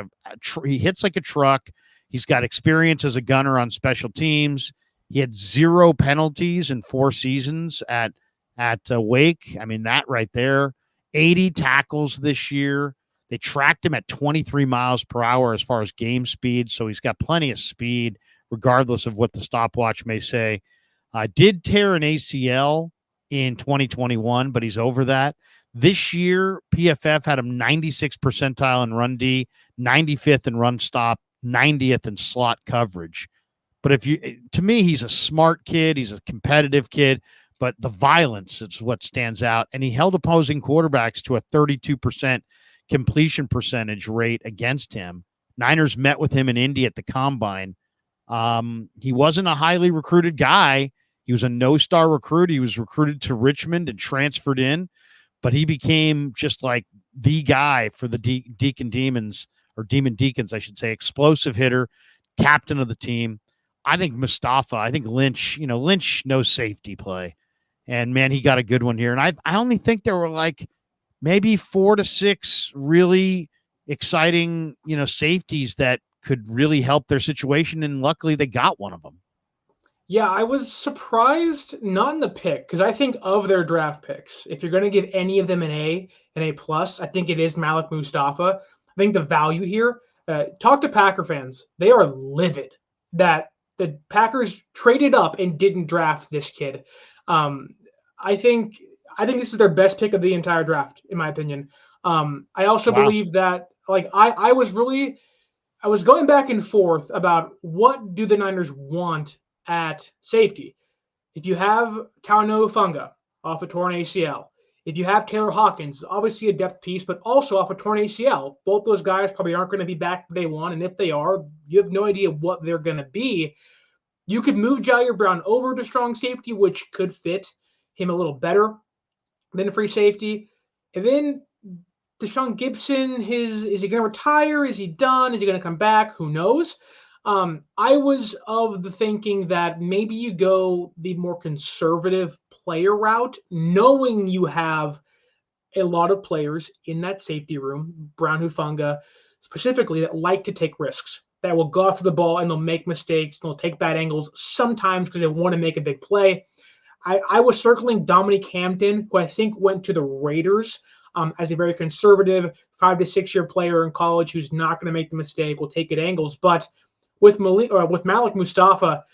Speaker 1: he hits like a truck. He's got experience as a gunner on special teams. He had 0 penalties in 4 seasons at Wake. I mean, that right there. 80 tackles this year. They tracked him at 23 miles per hour as far as game speed, so he's got plenty of speed, regardless of what the stopwatch may say. Did tear an ACL in 2021, but he's over that. This year, PFF had him 96th percentile in run D, 95th in run stop, 90th in slot coverage. But to me, he's a smart kid. He's a competitive kid, but the violence is what stands out. And he held opposing quarterbacks to a 32% completion percentage rate against him. Niners met with him in Indy at the Combine. He wasn't a highly recruited guy. He was a no-star recruit. He was recruited to Richmond and transferred in, but he became just like the guy for the Demon Deacons, I should say, explosive hitter, captain of the team. I think Lynch knows safety play, and man, he got a good one here. And I only think there were like maybe 4 to 6 really exciting, safeties that could really help their situation, and luckily they got one of them.
Speaker 2: Yeah, I was surprised not in the pick, because I think of their draft picks, if you're going to give any of them an A plus, I think it is Malik Mustapha. I think the value here, talk to Packer fans. They are livid that the Packers traded up and didn't draft this kid. I think this is their best pick of the entire draft, in my opinion. I also believe that, like, I was going back and forth about what do the Niners want at safety. If you have Kauno Funga off a torn ACL, if you have Taylor Hawkins, obviously a depth piece, but also off a torn ACL, both those guys probably aren't going to be back day one. And if they are, you have no idea what they're going to be. You could move Ji'Ayir Brown over to strong safety, which could fit him a little better than free safety. And then Deshaun Gibson, is he going to retire? Is he done? Is he going to come back? Who knows? I was of the thinking that maybe you go the more conservative player route, knowing you have a lot of players in that safety room, Brown Hufanga specifically, that like to take risks, that will go after the ball and they'll make mistakes, they'll take bad angles sometimes because they want to make a big play. I was circling Dominic Hampton, who I think went to the Raiders as a very conservative 5 to 6 year player in college who's not going to make the mistake, will take good angles. But with Malik Mustapha,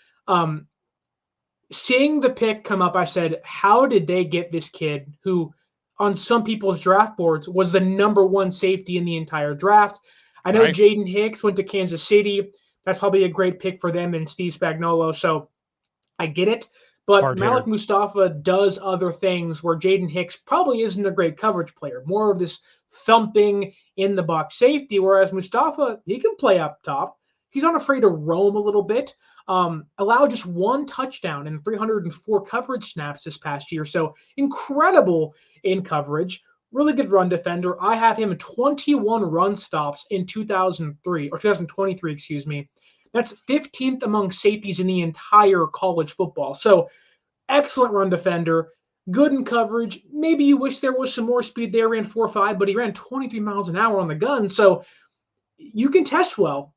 Speaker 2: seeing the pick come up, I said, how did they get this kid who on some people's draft boards was the number one safety in the entire draft? I know Jaden Hicks went to Kansas City. That's probably a great pick for them and Steve Spagnuolo. So I get it. But Malik Mustapha does other things where Jaden Hicks probably isn't a great coverage player, more of this thumping in the box safety, whereas Mustapha, he can play up top. He's not afraid to roam a little bit. Allowed just 1 touchdown and 304 coverage snaps this past year. So incredible in coverage. Really good run defender. I have him 21 run stops in 2023, excuse me. That's 15th among safeties in the entire college football. So excellent run defender, good in coverage. Maybe you wish there was some more speed there, ran 4.5, but he ran 23 miles an hour on the gun. So you can test well,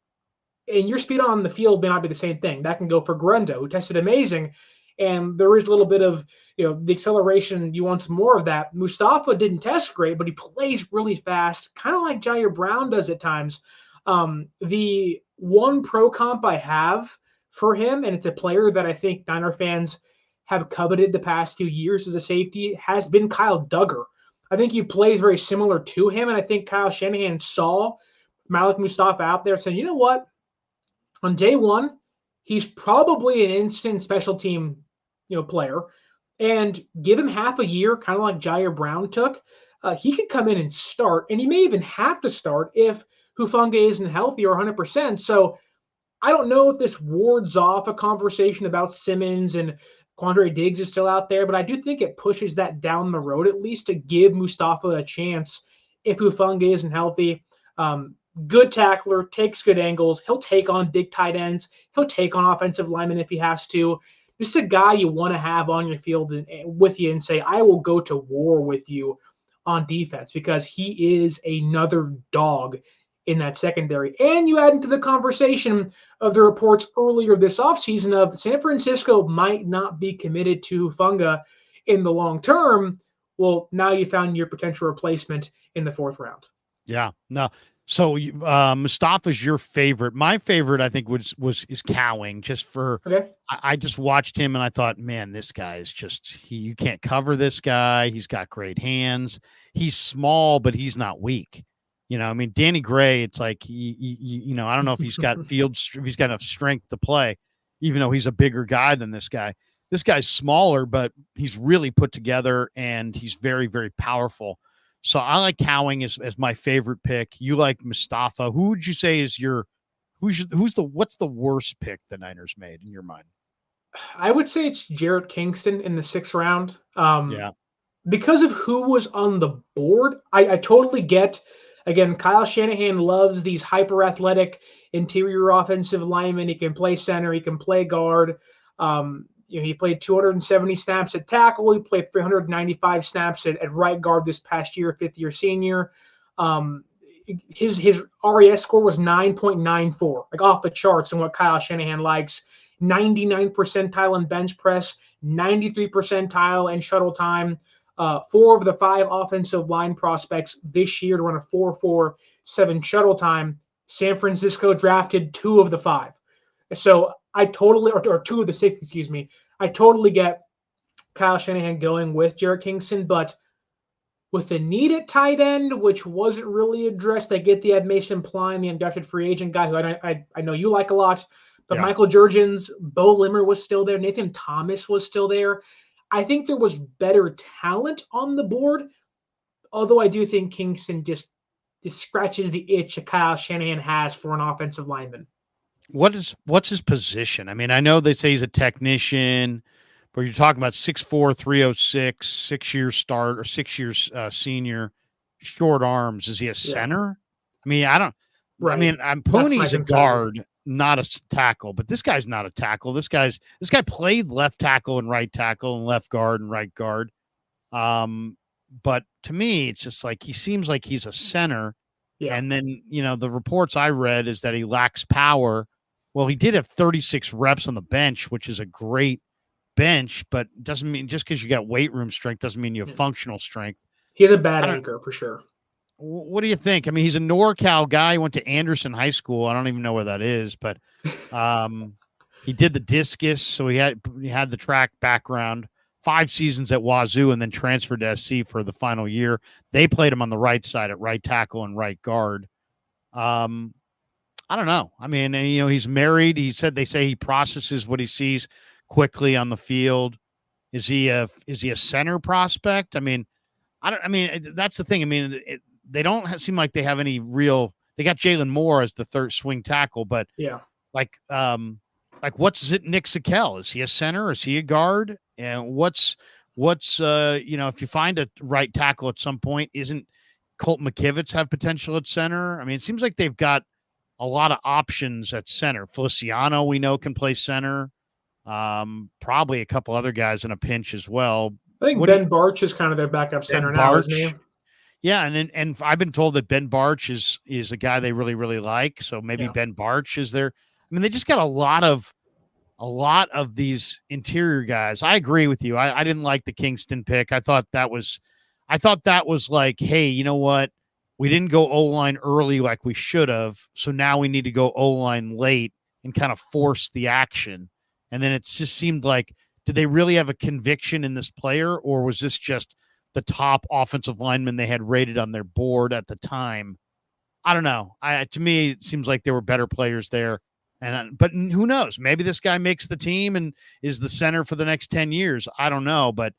Speaker 2: and your speed on the field may not be the same thing. That can go for Guerendo, who tested amazing. And there is a little bit of, the acceleration. You want some more of that. Mustapha didn't test great, but he plays really fast, kind of like Ji'Ayir Brown does at times. The one pro comp I have for him, and it's a player that I think Niner fans have coveted the past few years as a safety, has been Kyle Duggar. I think he plays very similar to him, and I think Kyle Shanahan saw Malik Mustapha out there saying, you know what? On day one, he's probably an instant special team, player, and give him half a year, kind of like Ji'Ayir Brown took. He could come in and start, and he may even have to start if Hufanga isn't healthy or 100%. So I don't know if this wards off a conversation about Simmons and Quandre Diggs is still out there, but I do think it pushes that down the road at least to give Mustapha a chance if Hufanga isn't healthy. Good tackler, takes good angles. He'll take on big tight ends. He'll take on offensive linemen if he has to. Just a guy you want to have on your field and with you and say, I will go to war with you on defense, because he is another dog in that secondary. And you add into the conversation of the reports earlier this offseason of San Francisco might not be committed to Hufanga in the long term. Well, now you found your potential replacement in the 4th round.
Speaker 1: Yeah, no. So Mustafa's your favorite. My favorite, I think, is Cowing. Just for I just watched him and I thought, man, this guy is you can't cover this guy. He's got great hands. He's small, but he's not weak. Danny Gray, it's like I don't know if he's got if he's got enough strength to play, even though he's a bigger guy than this guy. This guy's smaller, but he's really put together and he's very, very powerful. So I like Cowing as my favorite pick. You like Mustapha. Who would you say is what's the worst pick the Niners made in your mind?
Speaker 2: I would say it's Jarrett Kingston in the 6th round.
Speaker 1: Yeah.
Speaker 2: Because of who was on the board, I totally get, again, Kyle Shanahan loves these hyper athletic interior offensive linemen. He can play center. He can play guard. He played 270 snaps at tackle. He played 395 snaps at right guard this past year, 5th-year senior. his RAS score was 9.94, like off the charts, and what Kyle Shanahan likes. 99 percentile in bench press, 93 percentile in shuttle time. 4 of the 5 offensive line prospects this year to run a 4.47 shuttle time. San Francisco drafted 2 of the 5. So I totally, or 2 of the 6, excuse me. I totally get Kyle Shanahan going with Jarrett Kingston, but with the need at tight end, which wasn't really addressed, I get the Mason Pline, the undrafted free agent guy, who I know you like a lot. But yeah. Michael Jurgens, Bo Limmer was still there. Nathan Thomas was still there. I think there was better talent on the board, although I do think Kingston just scratches the itch that Kyle Shanahan has for an offensive lineman.
Speaker 1: What's his position? I mean, I know they say he's a technician, but you're talking about 6'4", 306, 6 years start or 6 years senior, short arms. Is he a center? Yeah. I mean, I don't. Right. I mean, Puni's a guard, not a tackle, but this guy's not a tackle. This guy played left tackle and right tackle and left guard and right guard. But to me, it's just like he seems like he's a center. Yeah. And then, the reports I read is that he lacks power. Well, he did have 36 reps on the bench, which is a great bench, but doesn't mean just because you got weight room strength doesn't mean you have functional strength.
Speaker 2: He has a bad anchor for sure.
Speaker 1: What do you think? I mean, he's a NorCal guy. He went to Anderson High School. I don't even know where that is, but he did the discus, so he had the track background. 5 seasons at Wazoo and then transferred to SC for the final year. They played him on the right side at right tackle and right guard. I don't know. I mean, he's married. They say he processes what he sees quickly on the field. Is he a center prospect? I mean, that's the thing. I mean, they don't seem like they have any real. They got Jalen Moore as the third swing tackle, but
Speaker 2: yeah,
Speaker 1: like what's Nick Zakel? Is he a center? Is he a guard? And what's if you find a right tackle at some point, isn't Colt McKivitz have potential at center? I mean, it seems like they've got a lot of options at center. Feliciano, we know, can play center. Probably a couple other guys in a pinch as well.
Speaker 2: I think Ben Barch is kind of their backup center now, isn't he?
Speaker 1: Yeah, and I've been told that Ben Barch is a guy they really, really like. So maybe Ben Barch is there. I mean, they just got a lot of these interior guys. I agree with you. I didn't like the Kingston pick. I thought that was like, hey, you know what? We didn't go O-line early like we should have. So now we need to go O-line late and kind of force the action. And then it just seemed like, did they really have a conviction in this player, or was this just the top offensive lineman they had rated on their board at the time? I don't know. To me, it seems like there were better players there. But who knows? Maybe this guy makes the team and is the center for the next 10 years. I don't know, but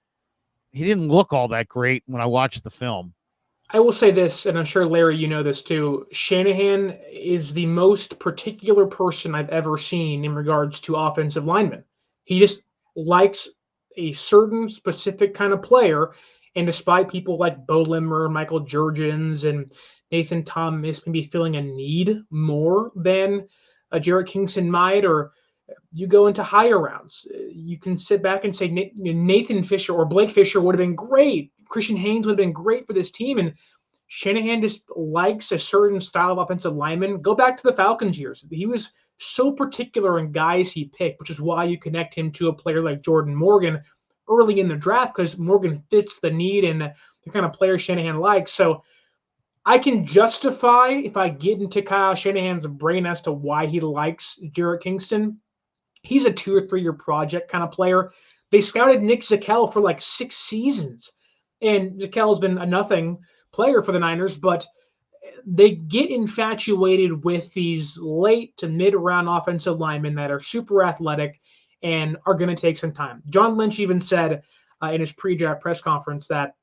Speaker 1: he didn't look all that great when I watched the film.
Speaker 2: I will say this, and I'm sure, Larry, you know this too. Shanahan is the most particular person I've ever seen in regards to offensive linemen. He just likes a certain specific kind of player, and despite people like Bo Limmer, Michael Jurgens, and Nathan Thomas maybe feeling a need more than Jarrett Kingston might, or you go into higher rounds, you can sit back and say Nathan Fisher or Blake Fisher would have been great. Christian Haynes would have been great for this team. And Shanahan just likes a certain style of offensive lineman. Go back to the Falcons years. He was so particular in guys he picked, which is why you connect him to a player like Jordan Morgan early in the draft, because Morgan fits the need and the kind of player Shanahan likes. So I can justify, if I get into Kyle Shanahan's brain, as to why he likes Jarrett Kingston. He's a 2 or 3 year project kind of player. They scouted Nick Zakel for like 6 seasons, and Zakel's been a nothing player for the Niners, but they get infatuated with these late to mid-round offensive linemen that are super athletic and are going to take some time. John Lynch even said in his pre-draft press conference that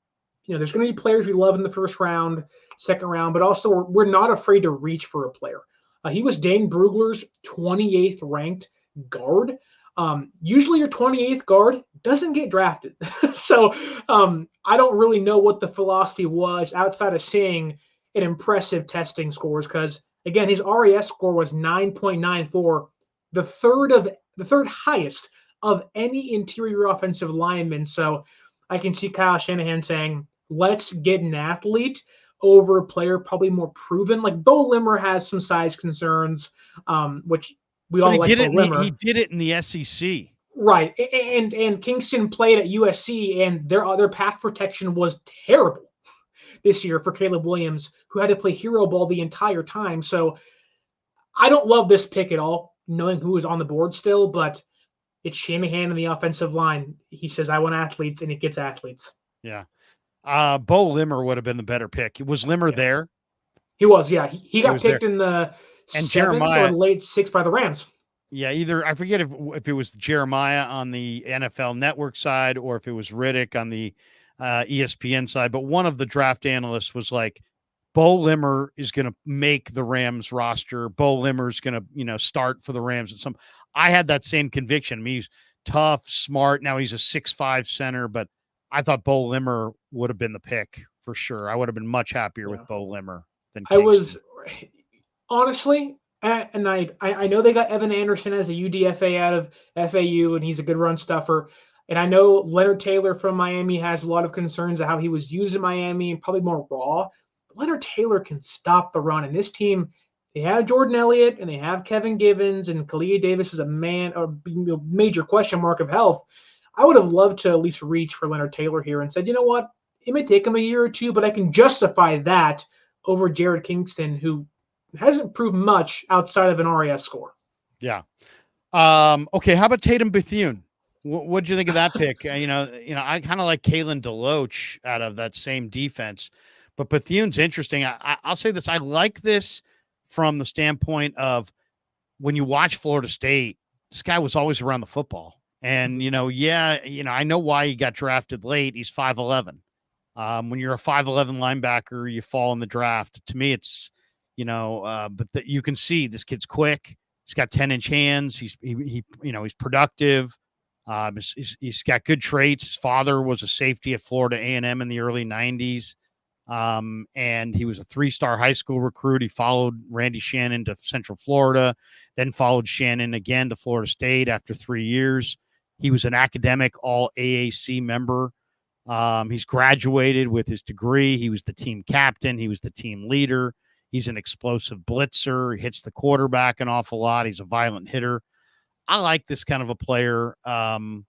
Speaker 2: there's going to be players we love in the first round, second round, but also we're not afraid to reach for a player. He was Dane Brugler's 28th ranked guard. Usually your 28th guard doesn't get drafted. So I don't really know what the philosophy was outside of seeing an impressive testing scores, because again, his RAS score was 9.94, the third highest of any interior offensive lineman. So I can see Kyle Shanahan saying, let's get an athlete. over a player, probably more proven. Like Bo Limmer has some size concerns, which we all like Bo Limmer.
Speaker 1: He did it in the SEC.
Speaker 2: Right. And Kingston played at USC, and their path protection was terrible this year for Caleb Williams, who had to play hero ball the entire time. So I don't love this pick at all, knowing who is on the board still, but it's Shanahan in the offensive line. He says, I want athletes, and it gets athletes.
Speaker 1: Yeah. Bo Limmer would have been the better pick. Was Limmer there?
Speaker 2: He was, yeah. He got picked in the
Speaker 1: and
Speaker 2: 7th
Speaker 1: Jeremiah,
Speaker 2: or late 6th by the Rams.
Speaker 1: Yeah, either I forget if it was Jeremiah on the NFL Network side or if it was Riddick on the ESPN side, but one of the draft analysts was like, Bo Limmer is going to make the Rams roster. Bo Limmer is going to, start for the Rams. I had that same conviction. I mean, he's tough, smart. Now he's a 6'5" center, but I thought Bo Limmer would have been the pick for sure. I would have been much happier with Bo Limmer than Kingston.
Speaker 2: I was honestly, and I know they got Evan Anderson as a UDFA out of FAU, and he's a good run stuffer. And I know Leonard Taylor from Miami has a lot of concerns of how he was used in Miami and probably more raw. But Leonard Taylor can stop the run. And this team, they have Jordan Elliott and they have Kevin Givens, and Kalia Davis is a major question mark of health. I would have loved to at least reach for Leonard Taylor here and said, you know what? It may take him a year or two, but I can justify that over Jarrett Kingston, who hasn't proved much outside of an RAS score.
Speaker 1: Yeah. Okay. How about Tatum Bethune? What do you think of that pick? I kind of like Kalen DeLoach out of that same defense, but Bethune's interesting. I'll say this. I like this from the standpoint of when you watch Florida State, this guy was always around the football. And, I know why he got drafted late. He's 5'11". When you're a 5'11" linebacker, you fall in the draft. To me, it's, but you can see this kid's quick. He's got 10-inch hands. He's productive. He's got good traits. His father was a safety at Florida A&M in the early 90s. And he was a 3-star high school recruit. He followed Randy Shannon to Central Florida, then followed Shannon again to Florida State after 3 years. He was an academic all AAC member. He's graduated with his degree. He was the team captain. He was the team leader. He's an explosive blitzer. He hits the quarterback an awful lot. He's a violent hitter. I like this kind of a player. You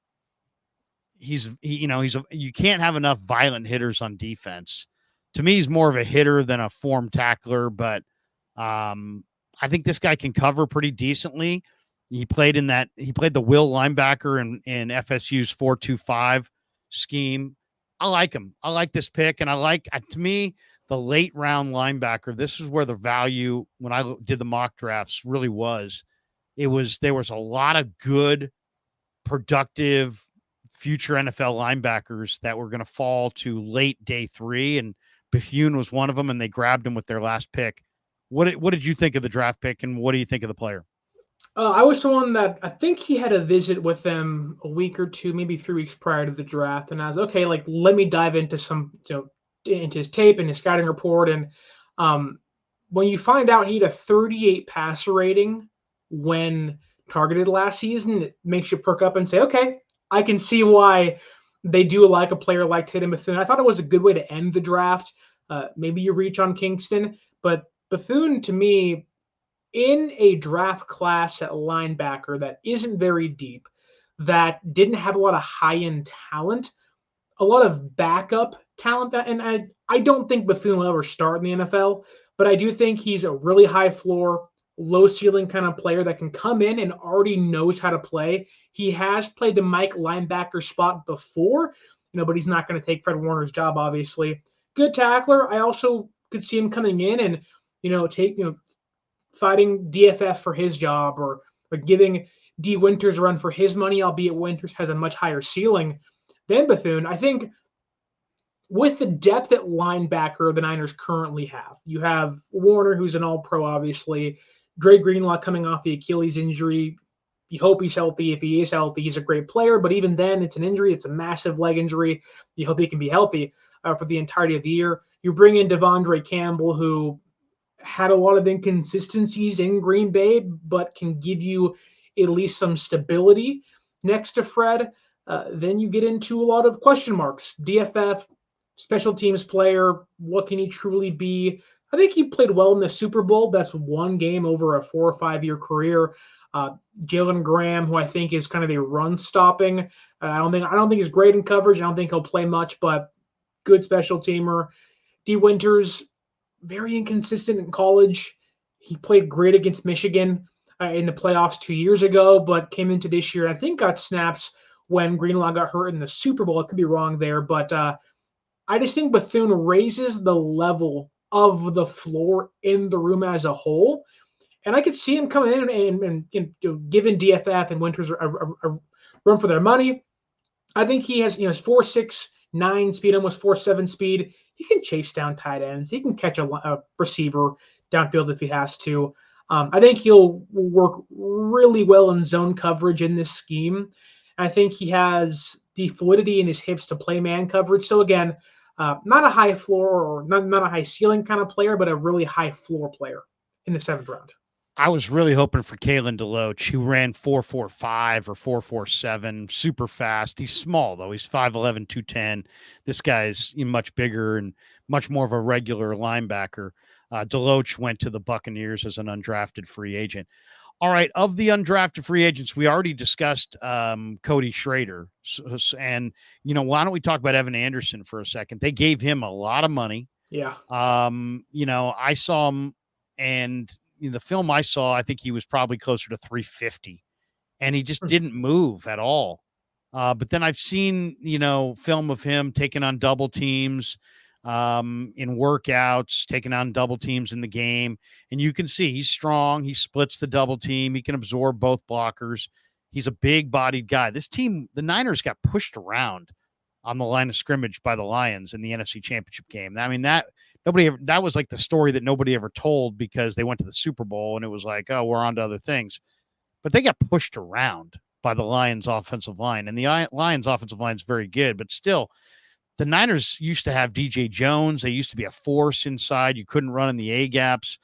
Speaker 1: can't have enough violent hitters on defense. To me, he's more of a hitter than a form tackler, but I think this guy can cover pretty decently. He played the will linebacker in FSU's 4-2-5 scheme. I like him. I like this pick. And to me, the late round linebacker, this is where the value when I did the mock drafts really was. There was a lot of good, productive future NFL linebackers that were going to fall to late day 3. And Bethune was one of them, and they grabbed him with their last pick. What did you think of the draft pick, and what do you think of the player?
Speaker 2: I was someone that I think he had a visit with them a week or two, maybe 3 weeks prior to the draft, and I was okay. Like, let me dive into into his tape and his scouting report. And when you find out he had a 38 passer rating when targeted last season, it makes you perk up and say, okay, I can see why they do like a player like Tatum Bethune. I thought it was a good way to end the draft. Maybe you reach on Kingston, but Bethune, to me, in a draft class at linebacker that isn't very deep, that didn't have a lot of high-end talent, a lot of backup talent, and I don't think Bethune will ever start in the NFL, but I do think he's a really high floor, low ceiling kind of player that can come in and already knows how to play. He has played the Mike linebacker spot before, but he's not going to take Fred Warner's job, obviously. Good tackler. I also could see him coming in and, fighting DFF for his job or giving D Winters a run for his money, albeit Winters has a much higher ceiling than Bethune. I think with the depth at linebacker the Niners currently have, you have Warner, who's an all-pro, obviously, Dre Greenlaw coming off the Achilles injury. You hope he's healthy. If he is healthy, he's a great player. But even then, it's an injury. It's a massive leg injury. You hope he can be healthy for the entirety of the year. You bring in Devondre Campbell, who had a lot of inconsistencies in Green Bay, but can give you at least some stability next to Fred. Then you get into a lot of question marks. DFF, special teams player. What can he truly be? I think he played well in the Super Bowl. That's one game over a 4 or 5 year career. Jalen Graham, who I think is kind of a run stopping. I don't think he's great in coverage. I don't think he'll play much, but good special teamer. D. Winters, very inconsistent in college. He played great against Michigan in the playoffs 2 years ago, but came into this year and I think got snaps when Greenlaw got hurt in the Super Bowl. I could be wrong there, but I just think Bethune raises the level of the floor in the room as a whole. And I could see him coming in and giving DFF and Winters a run for their money. I think he has, 4.69 speed, almost 4.7 speed. He can chase down tight ends. He can catch a receiver downfield if he has to. I think he'll work really well in zone coverage in this scheme. I think he has the fluidity in his hips to play man coverage. So again, not a high floor or not a high ceiling kind of player, but a really high floor player in the 7th round.
Speaker 1: I was really hoping for Kalen DeLoach, who ran 4.45 or 4.47, super fast. He's small, though. He's 5'11", 210. This guy's much bigger and much more of a regular linebacker. DeLoach went to the Buccaneers as an undrafted free agent. All right, of the undrafted free agents, we already discussed Cody Schrader. And, why don't we talk about Evan Anderson for a second? They gave him a lot of money.
Speaker 2: Yeah.
Speaker 1: I saw him, and in the film I saw, I think he was probably closer to 350, and he just didn't move at all. But then I've seen, film of him taking on double teams in workouts, taking on double teams in the game. And you can see he's strong. He splits the double team. He can absorb both blockers. He's a big bodied guy. This team, the Niners, got pushed around on the line of scrimmage by the Lions in the NFC Championship game. I mean, that was like the story that nobody ever told because they went to the Super Bowl and it was like, oh, we're on to other things. But they got pushed around by the Lions offensive line, and the Lions offensive line is very good, but still the Niners used to have DJ Jones. They used to be a force inside. You couldn't run in the A gaps,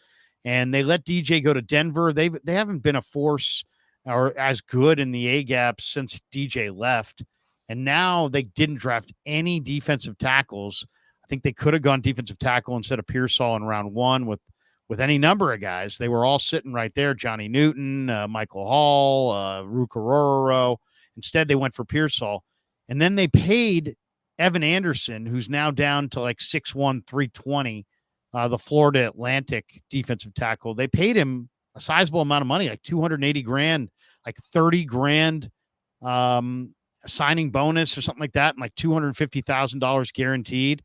Speaker 1: and they let DJ go to Denver. They haven't been a force or as good in the A gaps since DJ left. And now they didn't draft any defensive tackles. I think they could have gone defensive tackle instead of Pearsall in round 1 with any number of guys. They were all sitting right there. Johnny Newton, Michael Hall, Rukaroro. Instead, they went for Pearsall. And then they paid Evan Anderson, who's now down to like 6'1", 320, the Florida Atlantic defensive tackle. They paid him a sizable amount of money, like $280,000, like $30,000 a signing bonus or something like that, and like $250,000 guaranteed.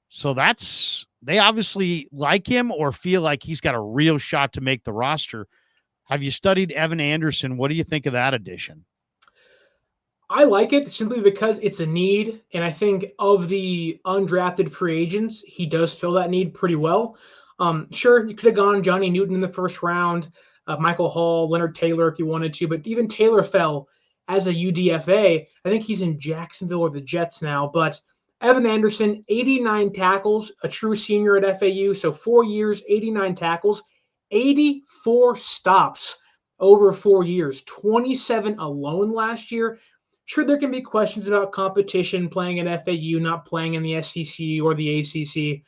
Speaker 1: So they obviously like him or feel like he's got a real shot to make the roster. Have you studied Evan Anderson? What do you think of that addition?
Speaker 2: I like it simply because it's a need, and I think of the undrafted free agents, he does fill that need pretty well. Sure, you could have gone Johnny Newton in the first round, Michael Hall, Leonard Taylor if you wanted to, but even Taylor fell as a UDFA. I think he's in Jacksonville or the Jets now, but Evan Anderson, 89 tackles, a true senior at FAU, so 4 years, 89 tackles, 84 stops over 4 years, 27 alone last year. Sure, there can be questions about competition, playing at FAU, not playing in the SEC or the ACC.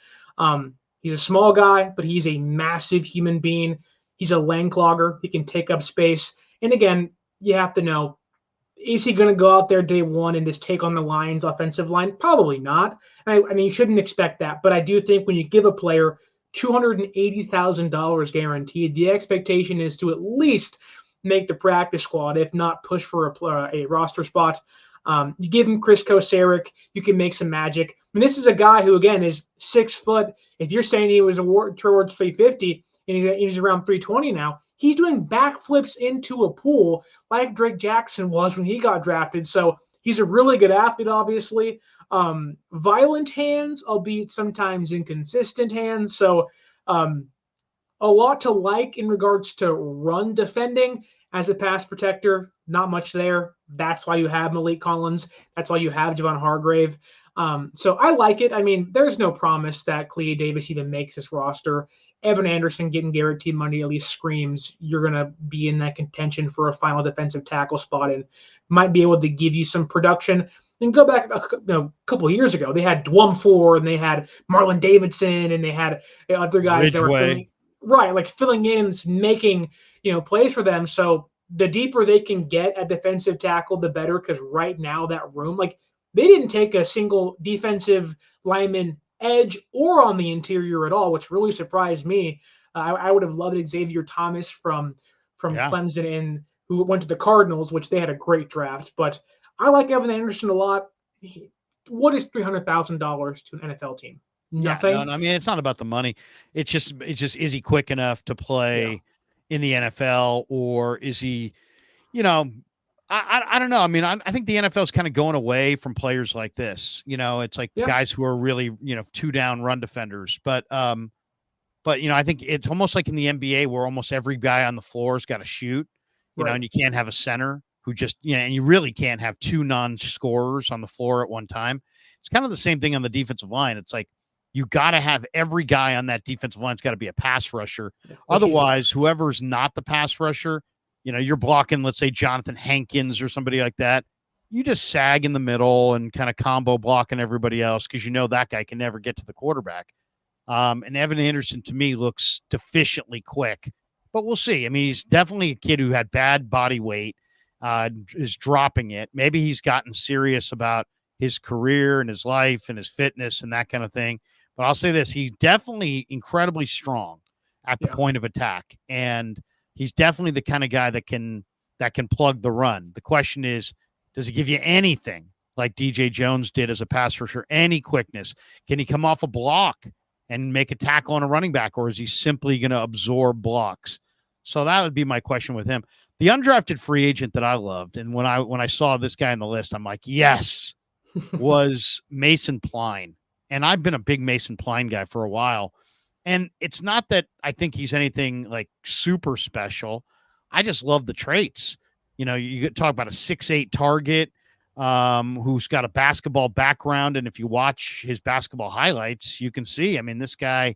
Speaker 2: He's a small guy, but he's a massive human being. He's a lane clogger. He can take up space. And again, you have to know, is he going to go out there day one and just take on the Lions offensive line? Probably not. I mean, you shouldn't expect that. But I do think when you give a player $280,000 guaranteed, the expectation is to at least make the practice squad, if not push for a roster spot. You give him Chris Kosaric, you can make some magic. I mean, this is a guy who, again, is 6 foot. If you're saying he was towards 350 and he's around 320 now, he's doing backflips into a pool like Drake Jackson was when he got drafted. So he's a really good athlete, obviously. Violent hands, albeit sometimes inconsistent hands. So a lot to like in regards to run defending. As a pass protector, not much there. That's why you have Malik Collins. That's why you have Javon Hargrave. So I like it. I mean, there's no promise that Clea Davis even makes this roster. Evan Anderson getting guaranteed money at least screams you're going to be in that contention for a final defensive tackle spot and might be able to give you some production. And go back a couple of years ago, they had Dwumfor and they had Marlon Davidson and they had other guys that were filling in, making plays for them. So the deeper they can get at defensive tackle, the better, because right now that room, they didn't take a single defensive lineman edge or on the interior at all, which really surprised me. I would have loved Xavier Thomas from Clemson, and who went to the Cardinals, which they had a great draft. But I like Evan Anderson a lot. What is $300,000 to an NFL team? Nothing.
Speaker 1: Yeah, no, I mean, it's not about the money. It's just is he quick enough to play in the NFL, or is he, I don't know. I mean, I think the NFL is kind of going away from players like this. It's like guys who are really, 2-down run defenders. But I think it's almost like in the NBA where almost every guy on the floor has got to shoot, and you can't have a center who just, and you really can't have two non-scorers on the floor at one time. It's kind of the same thing on the defensive line. It's like you got to have every guy on that defensive line's got to be a pass rusher. Otherwise, whoever's not the pass rusher, you're blocking, let's say, Jonathan Hankins or somebody like that. You just sag in the middle and kind of combo blocking everybody else because that guy can never get to the quarterback. And Evan Anderson, to me, looks deficiently quick. But we'll see. I mean, he's definitely a kid who had bad body weight, is dropping it. Maybe he's gotten serious about his career and his life and his fitness and that kind of thing. But I'll say this, he's definitely incredibly strong at the point of attack. And he's definitely the kind of guy that can plug the run. The question is, does he give you anything like DJ Jones did as a pass rusher? Any quickness? Can he come off a block and make a tackle on a running back, or is he simply going to absorb blocks? So that would be my question with him. The undrafted free agent that I loved, and when I saw this guy on the list, I'm like, yes, was Mason Pline. And I've been a big Mason Pline guy for a while. And it's not that I think he's anything like super special. I just love the traits. You talk about a 6'8" target who's got a basketball background. And if you watch his basketball highlights, you can see, I mean, this guy,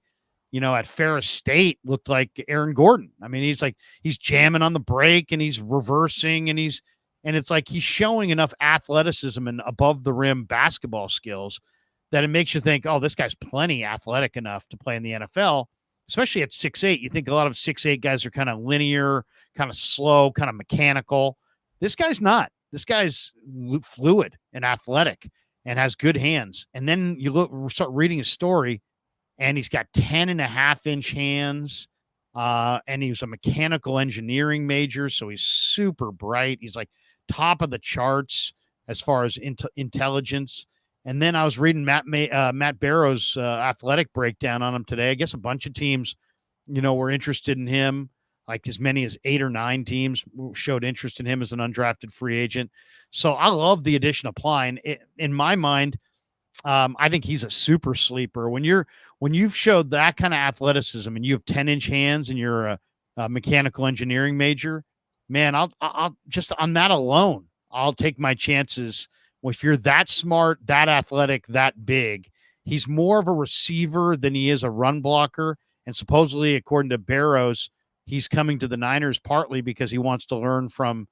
Speaker 1: at Ferris State looked like Aaron Gordon. I mean, he's jamming on the break and he's reversing and it's like he's showing enough athleticism and above the rim basketball skills that it makes you think, oh, this guy's plenty athletic enough to play in the NFL, especially at 6'8". You think a lot of 6'8" guys are kind of linear, kind of slow, kind of mechanical. This guy's not. This guy's fluid and athletic and has good hands. And then you start reading his story, and he's got 10.5-inch hands, and he was a mechanical engineering major, so he's super bright. He's like top of the charts as far as intelligence. And then I was reading Matt Barrow's athletic breakdown on him today. I guess a bunch of teams, were interested in him. Like as many as 8 or 9 teams showed interest in him as an undrafted free agent. So I love the addition of Pline. In my mind, I think he's a super sleeper. When you've showed that kind of athleticism and you have 10-inch hands and you're a mechanical engineering major, man, I'll just on that alone, I'll take my chances. If you're that smart, that athletic, that big, he's more of a receiver than he is a run blocker. And supposedly, according to Barrows, he's coming to the Niners partly because he wants to learn from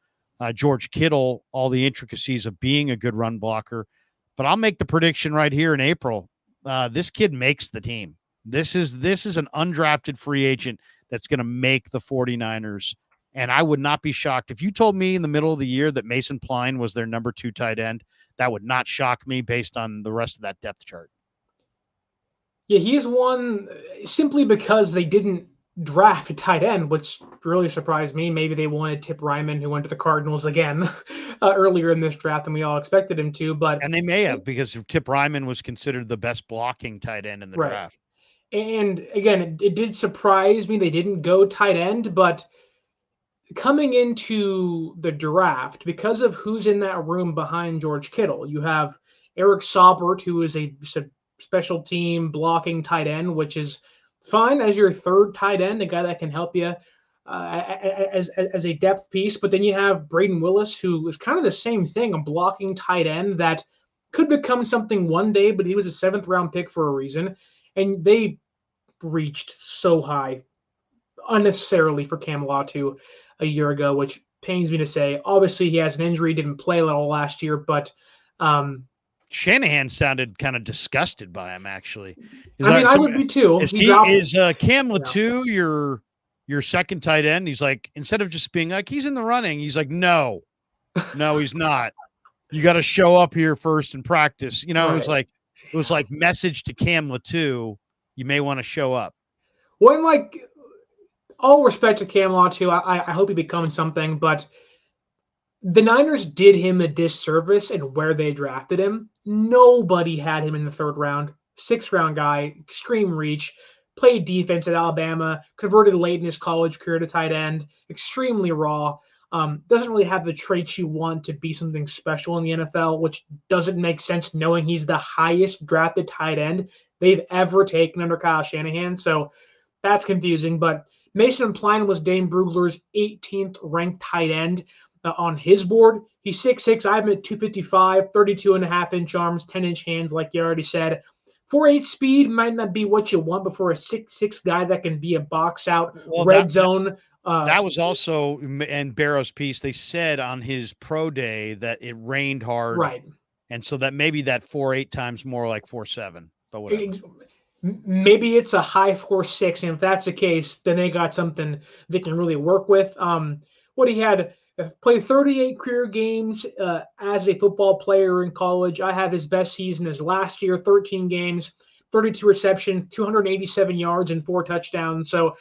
Speaker 1: George Kittle all the intricacies of being a good run blocker. But I'll make the prediction right here in April. This kid makes the team. This is an undrafted free agent that's going to make the 49ers. And I would not be shocked if you told me in the middle of the year that Mason Pline was their number 2 tight end. That would not shock me based on the rest of that depth chart.
Speaker 2: Yeah, he is one simply because they didn't draft a tight end, which really surprised me. Maybe they wanted Tip Ryman, who went to the Cardinals again earlier in this draft than we all expected him to. And
Speaker 1: they may have, because Tip Ryman was considered the best blocking tight end in the draft.
Speaker 2: And again, it did surprise me they didn't go tight end, but coming into the draft, because of who's in that room behind George Kittle, you have Eric Saubert, who is a special team blocking tight end, which is fine as your third tight end, a guy that can help you as a depth piece. But then you have Braden Willis, who is kind of the same thing, a blocking tight end that could become something one day, but he was a 7th round pick for a reason. And they reached so high unnecessarily for Cam Latu a year ago, which pains me to say. Obviously, he has an injury, didn't play at all last year, but
Speaker 1: Shanahan sounded kind of disgusted by him, actually.
Speaker 2: I would be too.
Speaker 1: Is Cam Latu your second tight end? He's like, instead of just being like, he's in the running, he's like, no, he's not. You got to show up here first and practice. You know,
Speaker 2: Right.
Speaker 1: it was like message to Cam Latu, you may want to show up.
Speaker 2: When, like, all respect to Cam Latu, I hope he becomes something, but the Niners did him a disservice in where they drafted him. Nobody had him in the 3rd round. 6th round guy, extreme reach, played defense at Alabama, converted late in his college career to tight end, extremely raw. Doesn't really have the traits you want to be something special in the NFL, which doesn't make sense knowing he's the highest drafted tight end they've ever taken under Kyle Shanahan. So that's confusing. But Mason Pline was Dane Brugler's 18th ranked tight end on his board. He's 6'6". I have him at 255, 32.5-inch arms, 10-inch hands, like you already said. 4.8 speed might not be what you want, but for a 6'6" guy that can be a box out red zone.
Speaker 1: That was also in Barrow's piece. They said on his pro day that it rained hard.
Speaker 2: Right.
Speaker 1: And so that maybe that 4.8 times more like 4.7, but whatever.
Speaker 2: Maybe it's a high 4.6. And if that's the case, then they got something they can really work with. What he had played 38 career games as a football player in college. I have his best season as last year, 13 games, 32 receptions, 287 yards, and 4 touchdowns. So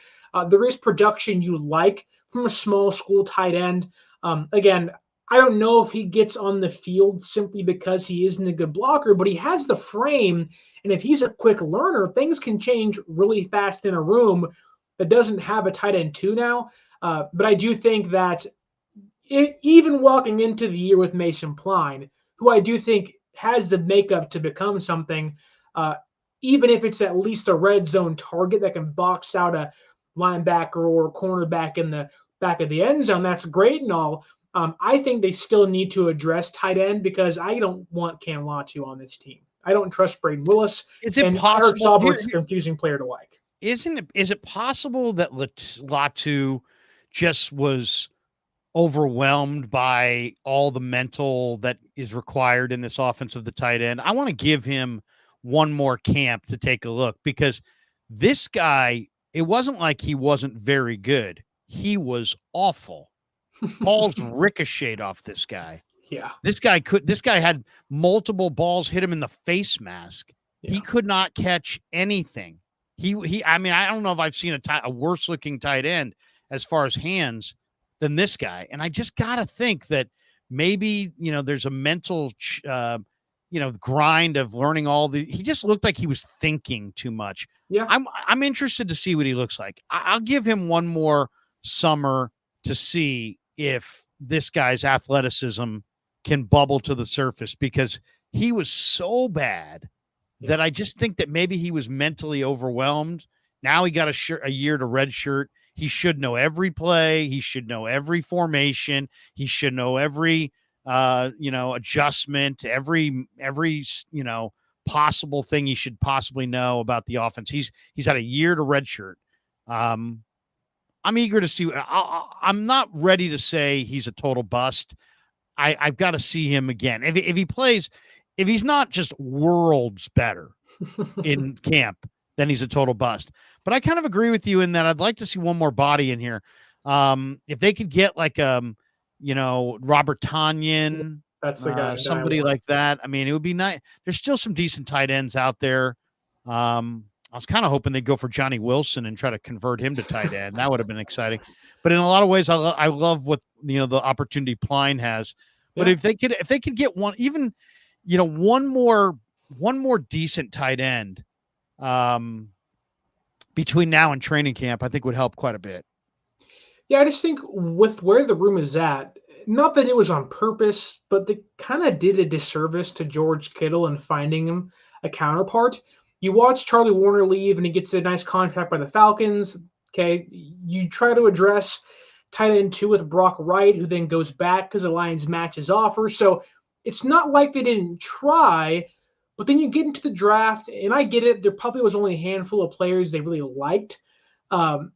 Speaker 2: there is production you like from a small school tight end. Again, I don't know if he gets on the field simply because he isn't a good blocker, but he has the frame. And if he's a quick learner, things can change really fast in a room that doesn't have a tight end 2 now. But I do think that even walking into the year with Mason Pline, who I do think has the makeup to become something, even if it's at least a red zone target that can box out a linebacker or cornerback in the back of the end zone, that's great and all. I think they still need to address tight end because I don't want Cam Latu on this team. I don't trust Braden Willis.
Speaker 1: Is it possible?
Speaker 2: It's a confusing player to like.
Speaker 1: Is it possible that Latu just was overwhelmed by all the mental that is required in this offense of the tight end? I want to give him one more camp to take a look because this guy, it wasn't like he wasn't very good. He was awful. Balls ricocheted off this guy.
Speaker 2: Yeah.
Speaker 1: This guy had multiple balls hit him in the face mask. Yeah. He could not catch anything. I mean, I don't know if I've seen a worse looking tight end as far as hands than this guy. And I just got to think that maybe, there's a mental, grind of learning he just looked like he was thinking too much.
Speaker 2: Yeah.
Speaker 1: I'm interested to see what he looks like. I'll give him one more summer to see if this guy's athleticism can bubble to the surface because he was so bad that I just think that maybe he was mentally overwhelmed. Now he got a year to redshirt. He should know every play. He should know every formation. He should know every, adjustment, every, possible thing he should possibly know about the offense. He's had a year to redshirt. I'm eager to see. I'm not ready to say he's a total bust. I've got to see him again. If he plays, if he's not just worlds better in camp, then he's a total bust. But I kind of agree with you in that I'd like to see one more body in here. If they could get like Robert Tonyan,
Speaker 2: that's the guy.
Speaker 1: Somebody like that. I mean, it would be nice. There's still some decent tight ends out there. I was kind of hoping they'd go for Johnny Wilson and try to convert him to tight end. That would have been exciting. But in a lot of ways, I love what the opportunity Pline has. But if they could get one, even one more decent tight end between now and training camp, I think would help quite a bit.
Speaker 2: Yeah, I just think with where the room is at, not that it was on purpose, but they kind of did a disservice to George Kittle in finding him a counterpart. You watch Charlie Warner leave and he gets a nice contract by the Falcons. Okay. You try to address tight end 2 with Brock Wright, who then goes back because the Lions match his offer. So it's not like they didn't try, But then you get into the draft, and I get it. There probably was only a handful of players they really liked. I'm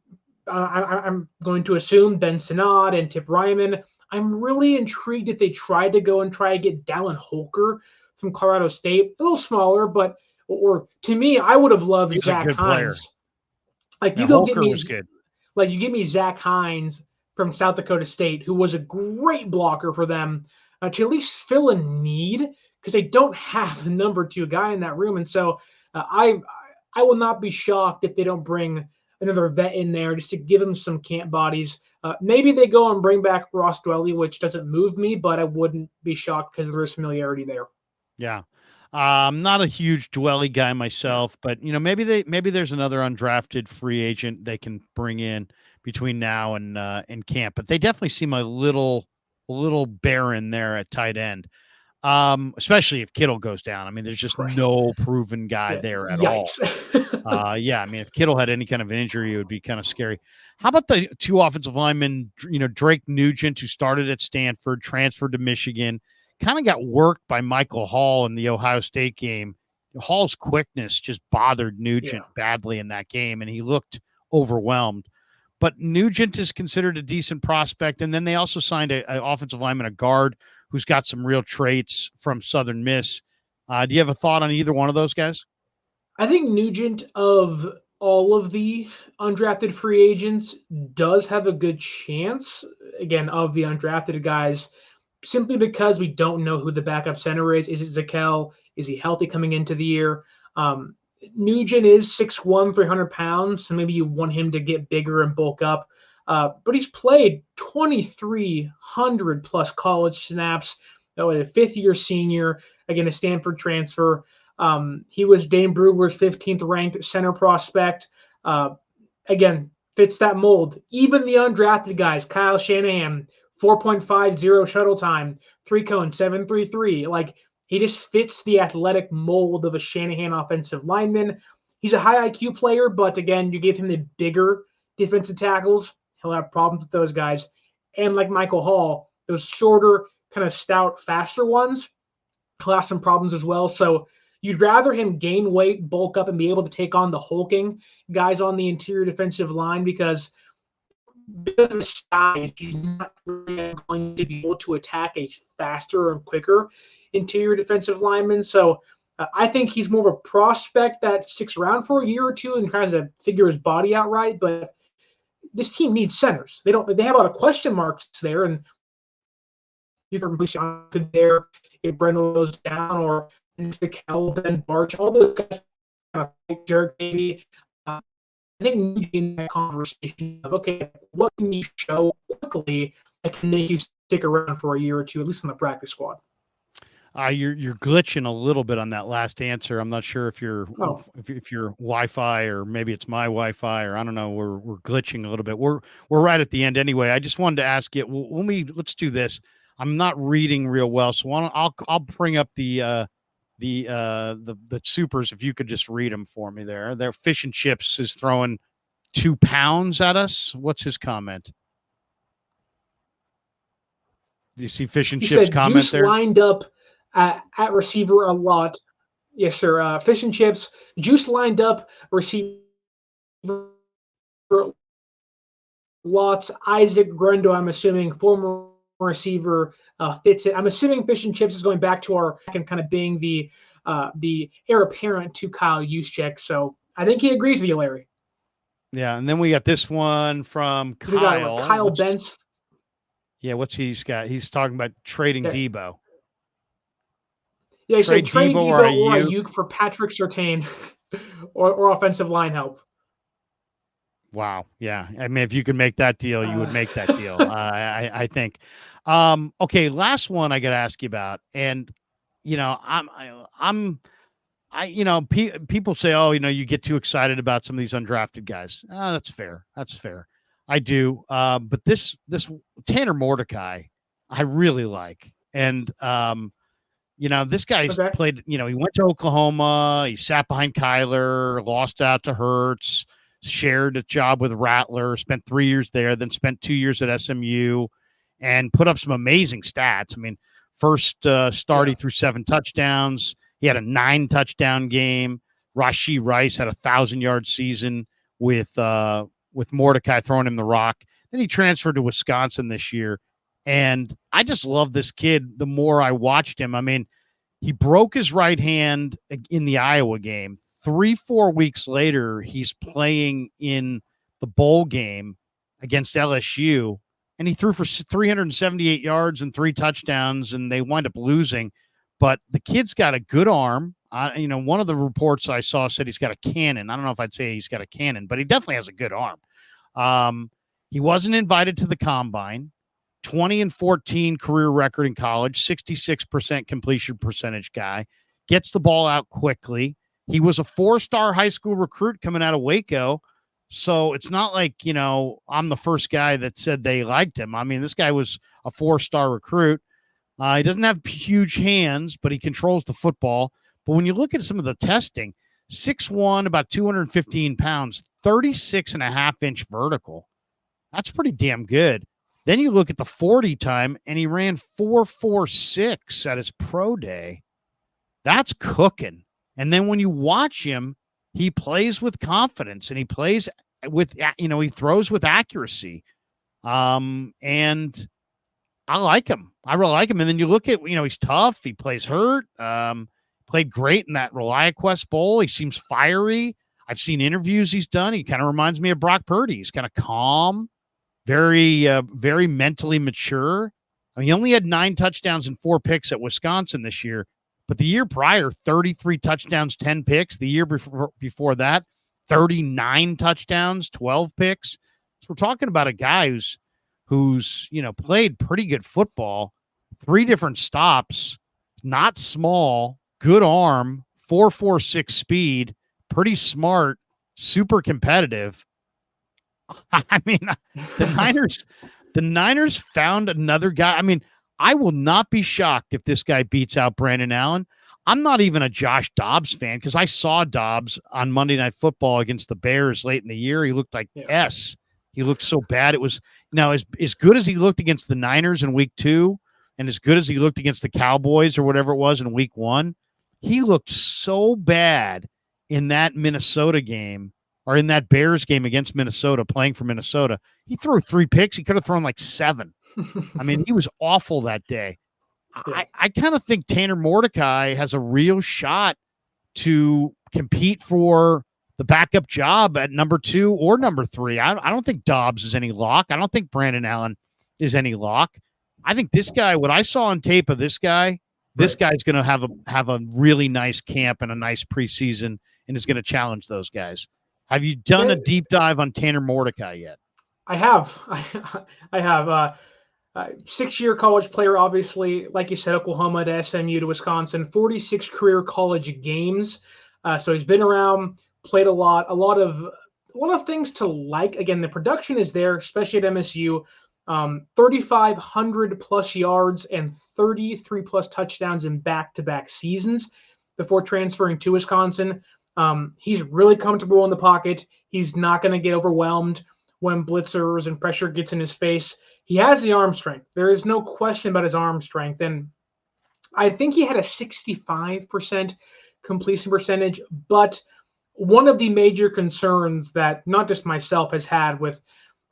Speaker 2: going to assume Ben Sinnott and Tip Ryman. I'm really intrigued if they tried to go and try to get Dallin Holker from Colorado State, a little smaller, but or to me, I would have loved Zach Hines. Like you go get me, like you give me Zach Hines from South Dakota State, who was a great blocker for them to at least fill a need because they don't have the number 2 guy in that room, and so I will not be shocked if they don't bring another vet in there just to give them some camp bodies. Maybe they go and bring back Ross Dwelley, which doesn't move me, but I wouldn't be shocked because there is familiarity there.
Speaker 1: Yeah. I'm not a huge Dwelley guy myself, but maybe there's another undrafted free agent they can bring in between now and camp, but they definitely seem a little barren there at tight end. Especially if Kittle goes down. I mean, there's just no proven guy there at all. Yeah, I mean, if Kittle had any kind of an injury, it would be kind of scary. How about the 2 offensive linemen, Drake Nugent, who started at Stanford, transferred to Michigan, kind of got worked by Michael Hall in the Ohio State game. Hall's quickness just bothered Nugent badly in that game, and he looked overwhelmed. But Nugent is considered a decent prospect, and then they also signed an offensive lineman, a guard, who's got some real traits from Southern Miss. Do you have a thought on either one of those guys?
Speaker 2: I think Nugent, of all of the undrafted free agents, does have a good chance, again, of the undrafted guys, simply because we don't know who the backup center is. Is it Zakel? Is he healthy coming into the year? Nugent is 6'1", 300 pounds, so maybe you want him to get bigger and bulk up. But he's played 2,300 plus college snaps. A 5th-year senior, again, a Stanford transfer. He was Dane Brugler's 15th ranked center prospect. Again, fits that mold. Even the undrafted guys, Kyle Shanahan, 4.50 shuttle time, 3-cone, 7.33. Like, he just fits the athletic mold of a Shanahan offensive lineman. He's a high IQ player, but again, you give him the bigger defensive tackles, he'll have problems with those guys. And like Michael Hall, those shorter, kind of stout, faster ones, he'll have some problems as well. So you'd rather him gain weight, bulk up, and be able to take on the hulking guys on the interior defensive line because of his size, he's not really going to be able to attack a faster and quicker interior defensive lineman. So I think he's more of a prospect that sticks around for a year or two and tries to figure his body out right. But this team needs centers. They have a lot of question marks there, and you can replace Jonathan there if Brendel goes down, or Zakel, Ben Barch, all those guys kind of like Jarrett maybe. I think we in that conversation of, okay, what can you show quickly that can make you stick around for a year or two, at least in the practice squad?
Speaker 1: You're glitching a little bit on that last answer. I'm not sure if you're Wi-Fi, or maybe it's my Wi-Fi, or I don't know. We're glitching a little bit. We're right at the end anyway. I just wanted to ask you. Let's do this. I'm not reading real well, so I'll bring up the supers if you could just read them for me there. Their Fish and Chips is throwing 2 pounds at us. What's his comment? Do you see Fish and Chips comment there?
Speaker 2: Lined up at receiver a lot. Yes, sir. Fish and Chips. Juice lined up receiver lots. Isaac Guerendo, I'm assuming, former receiver, fits it. I'm assuming Fish and Chips is going back to our and kind of being the heir apparent to Kyle Juszczyk. So I think he agrees with you, Larry.
Speaker 1: Yeah, and then we got this one from Kyle.
Speaker 2: Kyle Bentz.
Speaker 1: Yeah, what's he's got? He's talking about trading Debo.
Speaker 2: Yeah, he said trade Debo or Ayuk for Patrick Surtain or offensive line help. Wow.
Speaker 1: Yeah. I mean, if you could make that deal, you would make that deal. I think. Okay. Last one I got to ask you about. And, people say, oh, you get too excited about some of these undrafted guys. That's fair. That's fair. I do. But this Tanner Mordecai, I really like. And, this guy's played, he went to Oklahoma. He sat behind Kyler, lost out to Hurts, shared a job with Rattler, spent 3 years there, then spent 2 years at SMU, and put up some amazing stats. I mean, first start, he threw 7 touchdowns. He had a 9-touchdown game. Rashee Rice had a 1,000-yard season with Mordecai throwing him the rock. Then he transferred to Wisconsin this year. And I just love this kid the more I watched him. I mean, he broke his right hand in the Iowa game. 3-4 weeks later, he's playing in the bowl game against LSU, and he threw for 378 yards and 3 touchdowns, and they wind up losing. But the kid's got a good arm. One of the reports I saw said he's got a cannon. I don't know if I'd say he's got a cannon, but he definitely has a good arm. He wasn't invited to the combine. 20-14 career record in college, 66% completion percentage guy, gets the ball out quickly. He was a 4-star high school recruit coming out of Waco. So it's not like, I'm the first guy that said they liked him. I mean, this guy was a 4-star recruit. He doesn't have huge hands, but he controls the football. But when you look at some of the testing, 6'1", about 215 pounds, 36.5-inch vertical. That's pretty damn good. Then you look at the 40 time, and he ran 4.46 at his pro day. That's cooking. And then when you watch him, he plays with confidence, and he plays with, he throws with accuracy. And I like him. I really like him. And then you look at, he's tough. He plays hurt. Played great in that ReliaQuest Bowl. He seems fiery. I've seen interviews he's done. He kind of reminds me of Brock Purdy. He's kind of calm. Very, very mentally mature. I mean, he only had 9 touchdowns and 4 picks at Wisconsin this year, but the year prior, 33 touchdowns, 10 picks. The year before that, 39 touchdowns, 12 picks. So we're talking about a guy who's played pretty good football, 3 different stops, not small, good arm, 4.46 speed, pretty smart, super competitive. I mean, the Niners found another guy. I mean, I will not be shocked if this guy beats out Brandon Allen. I'm not even a Josh Dobbs fan because I saw Dobbs on Monday Night Football against the Bears late in the year. He looked like S. He looked so bad. It was as good as he looked against the Niners in week 2 and as good as he looked against the Cowboys or whatever it was in week 1. He looked so bad in that Minnesota game. Or in that Bears game against Minnesota, playing for Minnesota. He threw 3 picks. He could have thrown like 7. I mean, he was awful that day. I kind of think Tanner Mordecai has a real shot to compete for the backup job at number 2 or number 3. I don't think Dobbs is any lock. I don't think Brandon Allen is any lock. I think this guy, what I saw on tape of this guy's going to have a really nice camp and a nice preseason and is going to challenge those guys. Have you done a deep dive on Tanner Mordecai yet?
Speaker 2: I have. I have. 6-year college player, obviously. Like you said, Oklahoma to SMU to Wisconsin. 46 career college games. So he's been around, played a lot of things to like. Again, the production is there, especially at MSU. 3,500 plus yards and 33 plus touchdowns in back-to-back seasons before transferring to Wisconsin. He's really comfortable in the pocket. He's not going to get overwhelmed when blitzers and pressure gets in his face. He has the arm strength. There is no question about his arm strength. And I think he had a 65% completion percentage. But one of the major concerns that not just myself has had with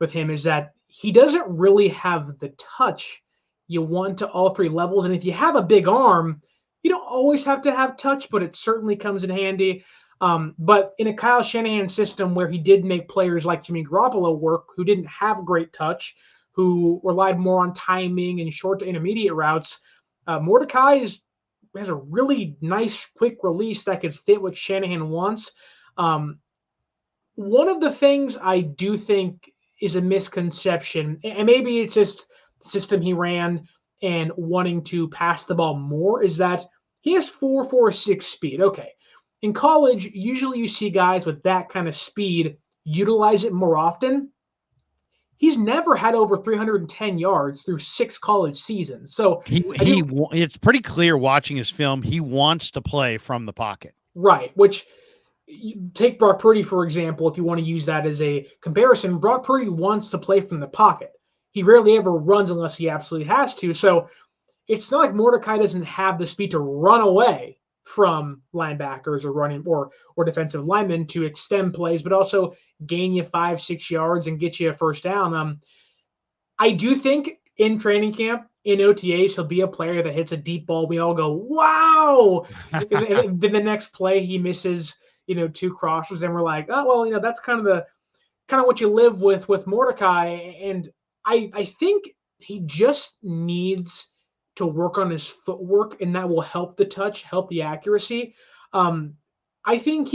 Speaker 2: him is that he doesn't really have the touch you want to all 3 levels. And if you have a big arm, you don't always have to have touch, but it certainly comes in handy. But in a Kyle Shanahan system where he did make players like Jimmy Garoppolo work, who didn't have great touch, who relied more on timing and short to intermediate routes, Mordecai has a really nice quick release that could fit what Shanahan wants. One of the things I do think is a misconception, and maybe it's just the system he ran and wanting to pass the ball more, is that he has 4.46 speed. Okay. In college, usually you see guys with that kind of speed utilize it more often. He's never had over 310 yards through 6 college seasons. So
Speaker 1: it's pretty clear watching his film, he wants to play from the pocket.
Speaker 2: Right, which you take Brock Purdy, for example, if you want to use that as a comparison. Brock Purdy wants to play from the pocket. He rarely ever runs unless he absolutely has to. So it's not like Mordecai doesn't have the speed to run away. from linebackers or running or defensive linemen to extend plays, but also gain you 5-6 yards and get you a first down. I do think in training camp, in OTAs, he'll be a player that hits a deep ball. We all go, wow. And then the next play he misses, 2 crosses, and we're like, oh, well, that's kind of what you live with Mordecai. And I think he just needs to work on his footwork, and that will help the touch, help the accuracy. I think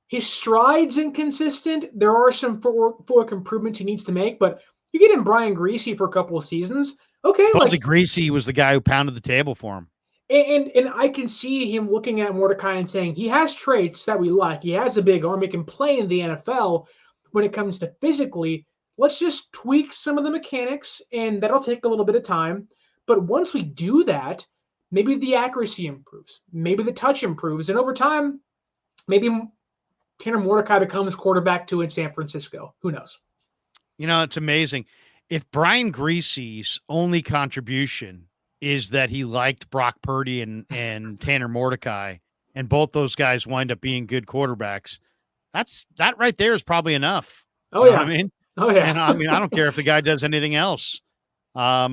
Speaker 2: his stride's inconsistent. There are some footwork improvements he needs to make, but you get him Brian Greasy for a couple of seasons. Okay.
Speaker 1: Greasy was the guy who pounded the table for him.
Speaker 2: And I can see him looking at Mordecai and saying, he has traits that we like. He has a big arm. He can play in the NFL. When it comes to physically, let's just tweak some of the mechanics, and that'll take a little bit of time. But once we do that, maybe the accuracy improves. Maybe the touch improves. And over time, maybe Tanner Mordecai becomes quarterback 2 in San Francisco. Who knows?
Speaker 1: It's amazing. If Brian Greasy's only contribution is that he liked Brock Purdy and Tanner Mordecai, and both those guys wind up being good quarterbacks, that right there is probably enough.
Speaker 2: Oh, yeah.
Speaker 1: What I mean?
Speaker 2: Oh, yeah.
Speaker 1: And I don't care if the guy does anything else. But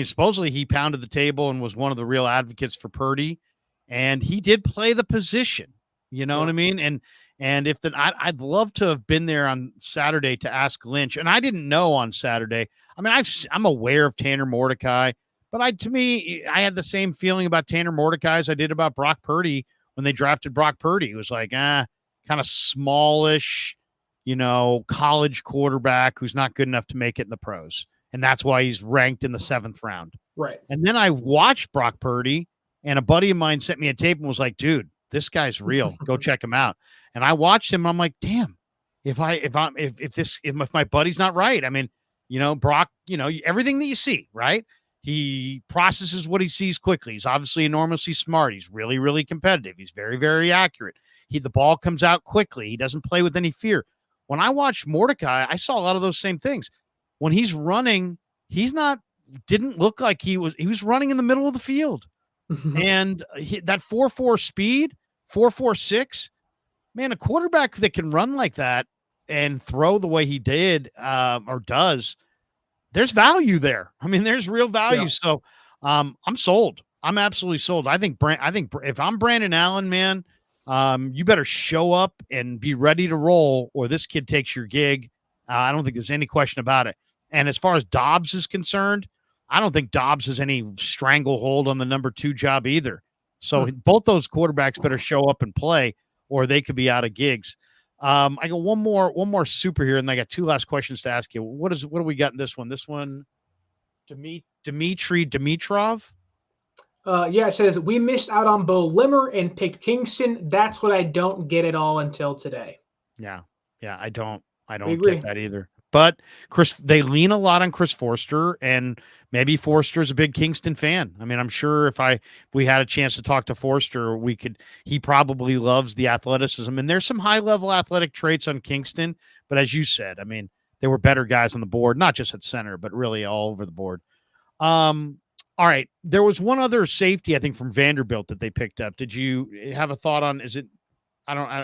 Speaker 1: supposedly he pounded the table and was one of the real advocates for Purdy, and he did play the position. You know what I mean? And if I'd love to have been there on Saturday to ask Lynch, and I didn't know on Saturday. I'm aware of Tanner Mordecai, but I had the same feeling about Tanner Mordecai as I did about Brock Purdy when they drafted Brock Purdy. It was like, kind of smallish, college quarterback who's not good enough to make it in the pros. And that's why he's ranked in the 7th round.
Speaker 2: Right.
Speaker 1: And then I watched Brock Purdy, and a buddy of mine sent me a tape and was like, dude, this guy's real. Go check him out. And I watched him. And I'm like, damn, if my buddy's not right, Brock, everything that you see, right? He processes what he sees quickly. He's obviously enormously smart. He's really, really competitive. He's very, very accurate. The ball comes out quickly. He doesn't play with any fear. When I watched Mordecai, I saw a lot of those same things. When he's running, didn't look like he was running in the middle of the field. And that 4.4 speed, 4.46, man, a quarterback that can run like that and throw the way he did or does, there's value there. There's real value. Yeah. So I'm sold. I'm absolutely sold. I think if I'm Brandon Allen, man, you better show up and be ready to roll, or this kid takes your gig. I don't think there's any question about it. And as far as Dobbs is concerned, I don't think Dobbs has any stranglehold on the number 2 job either. So both those quarterbacks better show up and play, or they could be out of gigs. I got one more super here, and I got 2 last questions to ask you. What do we got in this one? This one, Dmitry Dimitrov.
Speaker 2: It says we missed out on Bo Limmer and picked Kingston. That's what I don't get at all until today.
Speaker 1: Yeah, I don't get that either. But they lean a lot on Chris Forster, and maybe Forster's a big Kingston fan. I'm sure if we had a chance to talk to Forster, he probably loves the athleticism, and there's some high level athletic traits on Kingston. But as you said, there were better guys on the board, not just at center, but really all over the board. All right. There was one other safety, I think, from Vanderbilt that they picked up. Did you have a thought on,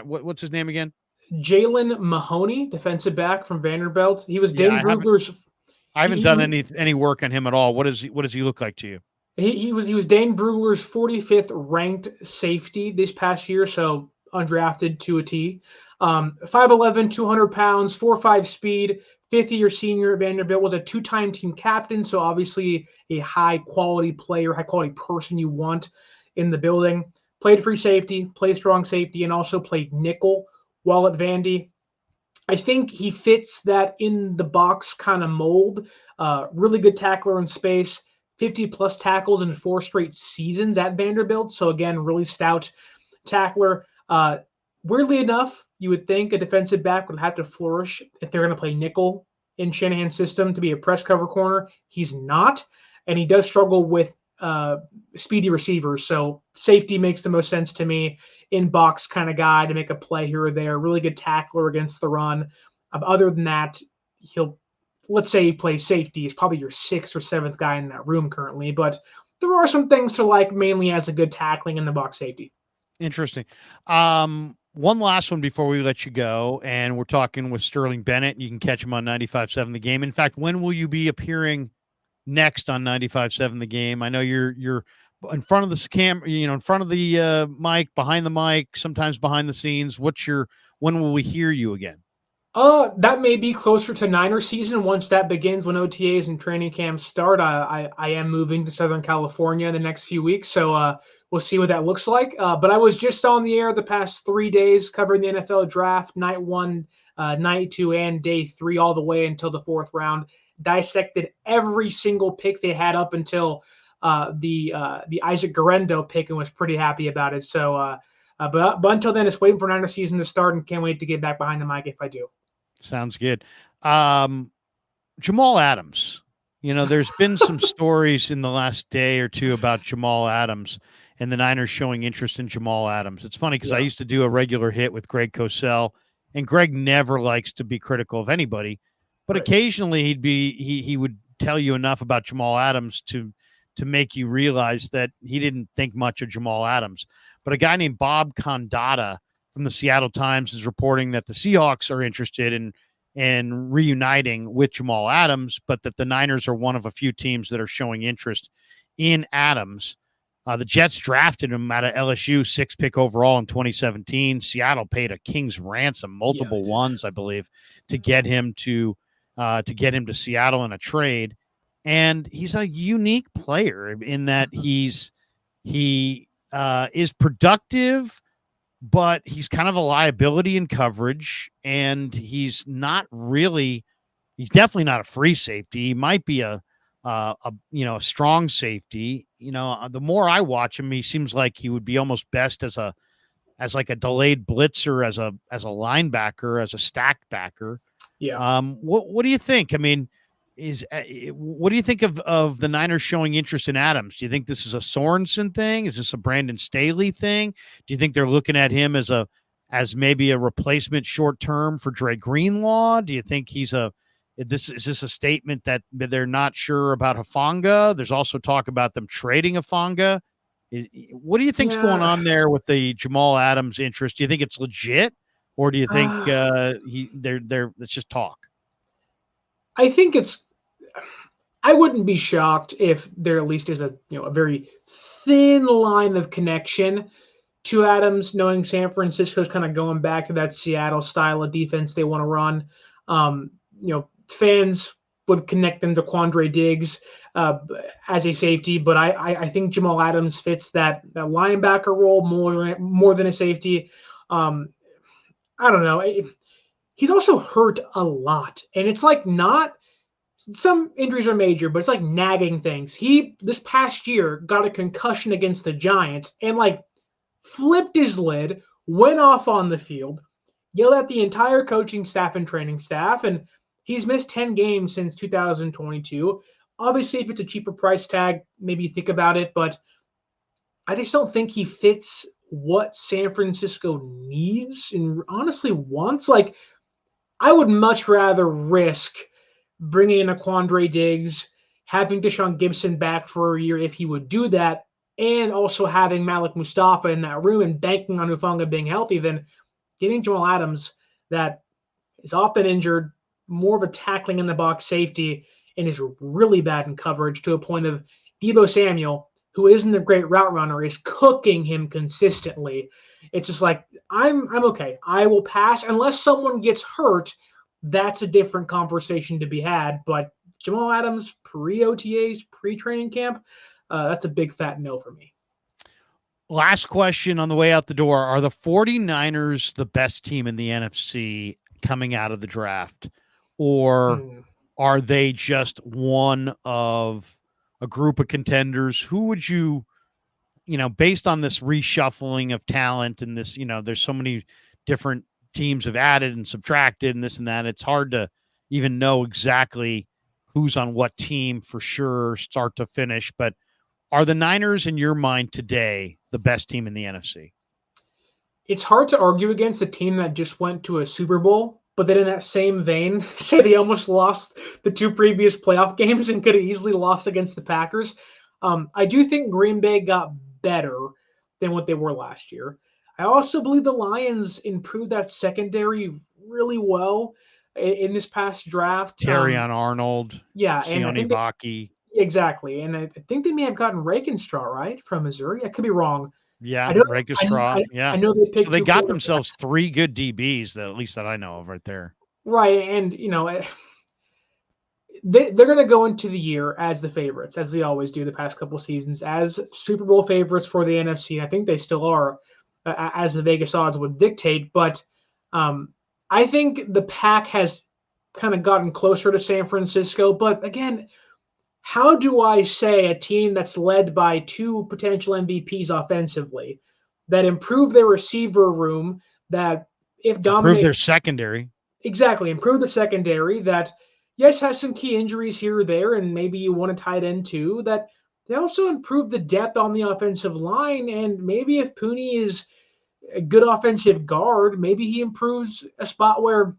Speaker 1: what's his name again?
Speaker 2: Jalen Mahoney, defensive back from Vanderbilt. He was Dane Brugler's.
Speaker 1: I haven't done any work on him at all. What does he look like to you?
Speaker 2: He was Dane Brugler's 45th ranked safety this past year, so undrafted to a T. 5'11", 200 pounds, 4.5 speed, 50-year senior at Vanderbilt, was a 2-time team captain, so obviously a high-quality player, high-quality person you want in the building. Played free safety, played strong safety, and also played nickel while at Vandy. I think he fits that in the box kind of mold. Really good tackler in space, 50-plus tackles in 4 straight seasons at Vanderbilt. So, again, really stout tackler. Weirdly enough, you would think a defensive back would have to flourish if they're going to play nickel in Shanahan's system to be a press cover corner. He's not, and he does struggle with speedy receivers. So safety makes the most sense to me. In-box kind of guy to make a play here or there. Really good tackler against the run. Other than that, let's say he plays safety. He's probably your 6th or 7th guy in that room currently, but there are some things to like, mainly as a good tackling in the box safety.
Speaker 1: Interesting. One last one before we let you go, and we're talking with Sterling Bennett. You can catch him on 95.7 The Game. In fact, when will you be appearing next on 95.7 The Game? I know you're in front of the in front of the mic, behind the mic, sometimes behind the scenes. When will we hear you again?
Speaker 2: That may be closer to Niner season once that begins, when OTAs and training camps start. I am moving to Southern California in the next few weeks, so we'll see what that looks like. But I was just on the air the past 3 days covering the NFL draft, night 1, night 2, and day 3, all the way until the 4th round. Dissected every single pick they had up until the Isaac Guerendo pick, and was pretty happy about it. So, but until then, it's waiting for Niner season to start, and can't wait to get back behind the mic if I do.
Speaker 1: Sounds good. Jamal Adams. There's been some stories in the last day or two about Jamal Adams and the Niners showing interest in Jamal Adams. It's funny because I used to do a regular hit with Greg Cosell, and Greg never likes to be critical of anybody, but occasionally he would tell you enough about Jamal Adams to make you realize that he didn't think much of Jamal Adams. But a guy named Bob Condotta from the Seattle Times is reporting that the Seahawks are interested in reuniting with Jamal Adams, but that the Niners are one of a few teams that are showing interest in Adams. The Jets drafted him out of LSU, 6th pick overall in 2017. Seattle paid a king's ransom, multiple ones, I believe, to get him to Seattle in a trade. And he's a unique player in that he is productive, but he's kind of a liability in coverage, and he's definitely not a free safety. He might be a strong safety. The more I watch him, he seems like he would be almost best as like a delayed blitzer, as a linebacker, as a stacked backer.
Speaker 2: Yeah.
Speaker 1: What do you think? I mean, what do you think of the Niners showing interest in Adams? Do you think this is a Sorensen thing? Is this a Brandon Staley thing? Do you think they're looking at him as maybe a replacement short term for Dre Greenlaw? Do you think is this a statement that they're not sure about Hufanga? There's also talk about them trading Hufanga. What do you think's going on there with the Jamal Adams interest? Do you think it's legit, or do you think it's just talk?
Speaker 2: I think I wouldn't be shocked if there at least is a very thin line of connection to Adams, knowing San Francisco's kind of going back to that Seattle style of defense they want to run. Fans would connect them to Quandre Diggs as a safety, but I think Jamal Adams fits that linebacker role more than a safety. I don't know. He's also hurt a lot, and it's like not some injuries are major, but it's like nagging things. He this past year got a concussion against the Giants and flipped his lid, went off on the field, yelled at the entire coaching staff and training staff, and he's missed 10 games since 2022. Obviously, if it's a cheaper price tag, maybe you think about it, but I just don't think he fits what San Francisco needs and honestly wants. I would much rather risk bringing in a Quandre Diggs, having Deshaun Gibson back for a year if he would do that, and also having Malik Mustapha in that room and banking on Hufanga being healthy than getting Jamal Adams that is often injured, more of a tackling in the box safety, and is really bad in coverage to a point of Deebo Samuel, who isn't a great route runner, is cooking him consistently. It's just I'm okay. I will pass unless someone gets hurt. That's a different conversation to be had. But Jamal Adams, pre-OTAs, pre-training camp, that's a big fat no for me.
Speaker 1: Last question on the way out the door. Are the 49ers the best team in the NFC coming out of the draft? Or are they just one of a group of contenders? Who would you, based on this reshuffling of talent and this, there's so many different teams have added and subtracted and this and that, it's hard to even know exactly who's on what team for sure, start to finish. But are the Niners, in your mind today, the best team in the NFC?
Speaker 2: It's hard to argue against a team that just went to a Super Bowl, but then in that same vein, say they almost lost the 2 previous playoff games and could have easily lost against the Packers. I do think Green Bay got better than what they were last year. I also believe the Lions improved that secondary really well in this past draft.
Speaker 1: Terrion Arnold,
Speaker 2: Yeah, and I
Speaker 1: Sione
Speaker 2: think
Speaker 1: Vaki.
Speaker 2: exactly, and I think they may have gotten Rakenstraw, right, from Missouri. I could be wrong.
Speaker 1: Yeah,
Speaker 2: I know,
Speaker 1: Rakestraw. Yeah.
Speaker 2: I know they picked
Speaker 1: So they
Speaker 2: two
Speaker 1: got
Speaker 2: quarterbacks.
Speaker 1: themselves 3 good DBs, that at least that I know of right there.
Speaker 2: Right, and they're going to go into the year as the favorites, as they always do the past couple seasons, as Super Bowl favorites for the NFC. I think they still are, as the Vegas odds would dictate. But I think the pack has kind of gotten closer to San Francisco. But again, how do I say a team that's led by 2 potential MVPs offensively, that improve their receiver room, that if Dominic
Speaker 1: Improve their secondary.
Speaker 2: Exactly, improve the secondary, that yes has some key injuries here or there, and maybe you want a tight end too, that they also improve the depth on the offensive line, and maybe if Puni is a good offensive guard, maybe he improves a spot where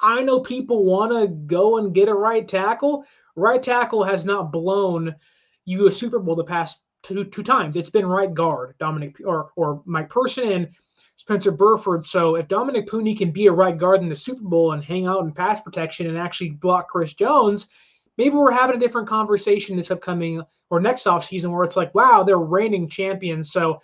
Speaker 2: I know people want to go and get a right tackle. Right tackle has not blown you a Super Bowl the past two times. It's been right guard, Dominic or Mike Person and Spencer Burford. So if Dominic Puni can be a right guard in the Super Bowl and hang out in pass protection and actually block Chris Jones, maybe we're having a different conversation this upcoming or next offseason where it's like, wow, they're reigning champions. So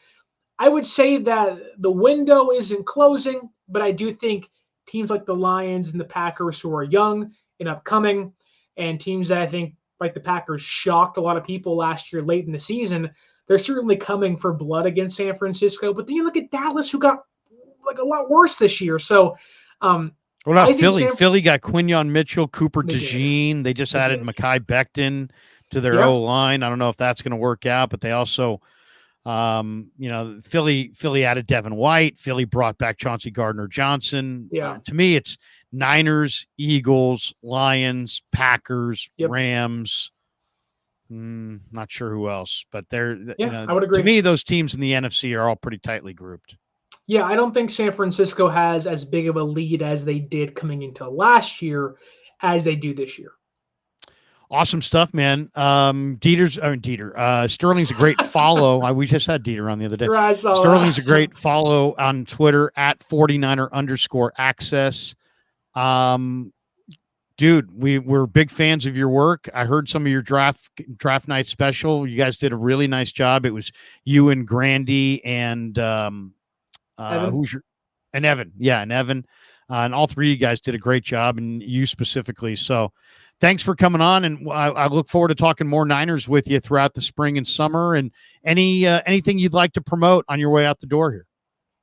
Speaker 2: I would say that the window isn't closing, but I do think teams like the Lions and the Packers, who are young and upcoming, and teams that I think like the Packers shocked a lot of people last year late in the season, they're certainly coming for blood against San Francisco. But then you look at Dallas, who got like a lot worse this year. So
Speaker 1: what about Philly? Philly got Quinyon Mitchell, Cooper DeJean. They just added Mekhi Becton to their O-line. I don't know if that's going to work out, but they also Philly added Devin White. Philly brought back Chauncey Gardner-Johnson. To me, it's Niners, Eagles, Lions, Packers, Rams. Not sure who else, but they're,
Speaker 2: I would agree.
Speaker 1: To me, those teams in the NFC are all pretty tightly grouped.
Speaker 2: Yeah, I don't think San Francisco has as big of a lead as they did coming into last year as they do this year.
Speaker 1: Awesome stuff, man. Sterling's a great follow. We just had Dieter on the other day.
Speaker 2: Right,
Speaker 1: Sterling's a great follow on Twitter at 49er_access. Dude, we're big fans of your work. I heard some of your draft night special. You guys did a really nice job. It was you and Grandy and
Speaker 2: Evan.
Speaker 1: Evan. Yeah, and Evan. And all 3 of you guys did a great job, and you specifically. So thanks for coming on, and I look forward to talking more Niners with you throughout the spring and summer. And anything you'd like to promote on your way out the door here?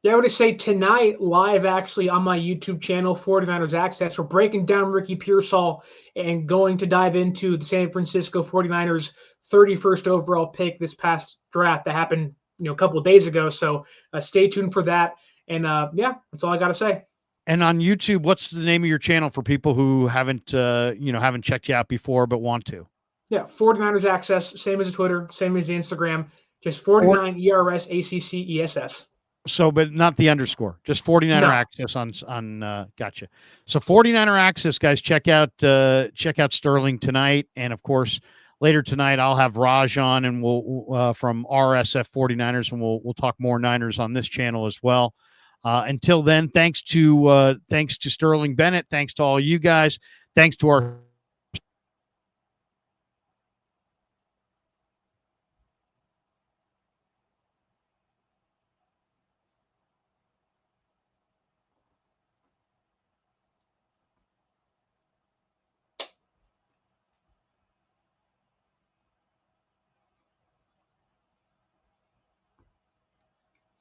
Speaker 2: Yeah, I would say tonight, live actually on my YouTube channel, 49ers Access, we're breaking down Ricky Pearsall and going to dive into the San Francisco 49ers 31st overall pick this past draft that happened a couple of days ago. So stay tuned for that. And that's all I got to say.
Speaker 1: And on YouTube, what's the name of your channel for people who haven't checked you out before but want to?
Speaker 2: Yeah, 49ers Access, same as the Twitter, same as the Instagram, just 49 ERSACCESS.
Speaker 1: So, but not the underscore, just 49er Access on gotcha. So 49er Access, guys, check out Sterling tonight. And of course, later tonight, I'll have Raj on, and we'll from RSF 49ers, and we'll talk more Niners on this channel as well. Until then, thanks to Sterling Bennett. Thanks to all you guys. Thanks to our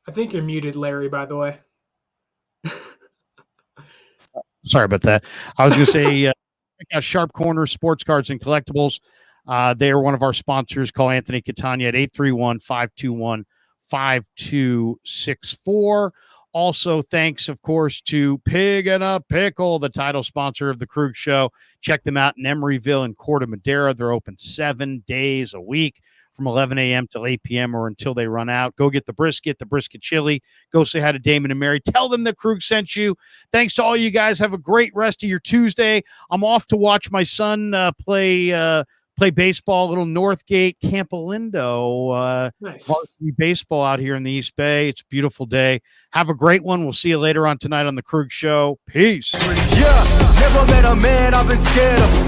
Speaker 2: I think you're muted, Larry, by the way.
Speaker 1: Sorry about that. I was going to say, check out Sharp Corner Sports Cards and Collectibles. They are one of our sponsors. Call Anthony Catania at 831-521-5264. Also, thanks, of course, to Pig and a Pickle, the title sponsor of the Krug Show. Check them out in Emeryville and Corte Madera. They're open 7 days a week from 11 a.m. till 8 p.m. or until they run out. Go get the brisket chili. Go say hi to Damon and Mary. Tell them that Krug sent you. Thanks to all you guys. Have a great rest of your Tuesday. I'm off to watch my son play play baseball, a little Northgate, Campolindo,
Speaker 2: Nice.
Speaker 1: varsity baseball out here in the East Bay. It's a beautiful day. Have a great one. We'll see you later on tonight on the Krug Show. Peace.
Speaker 4: Yeah, never met a man I've been scared of.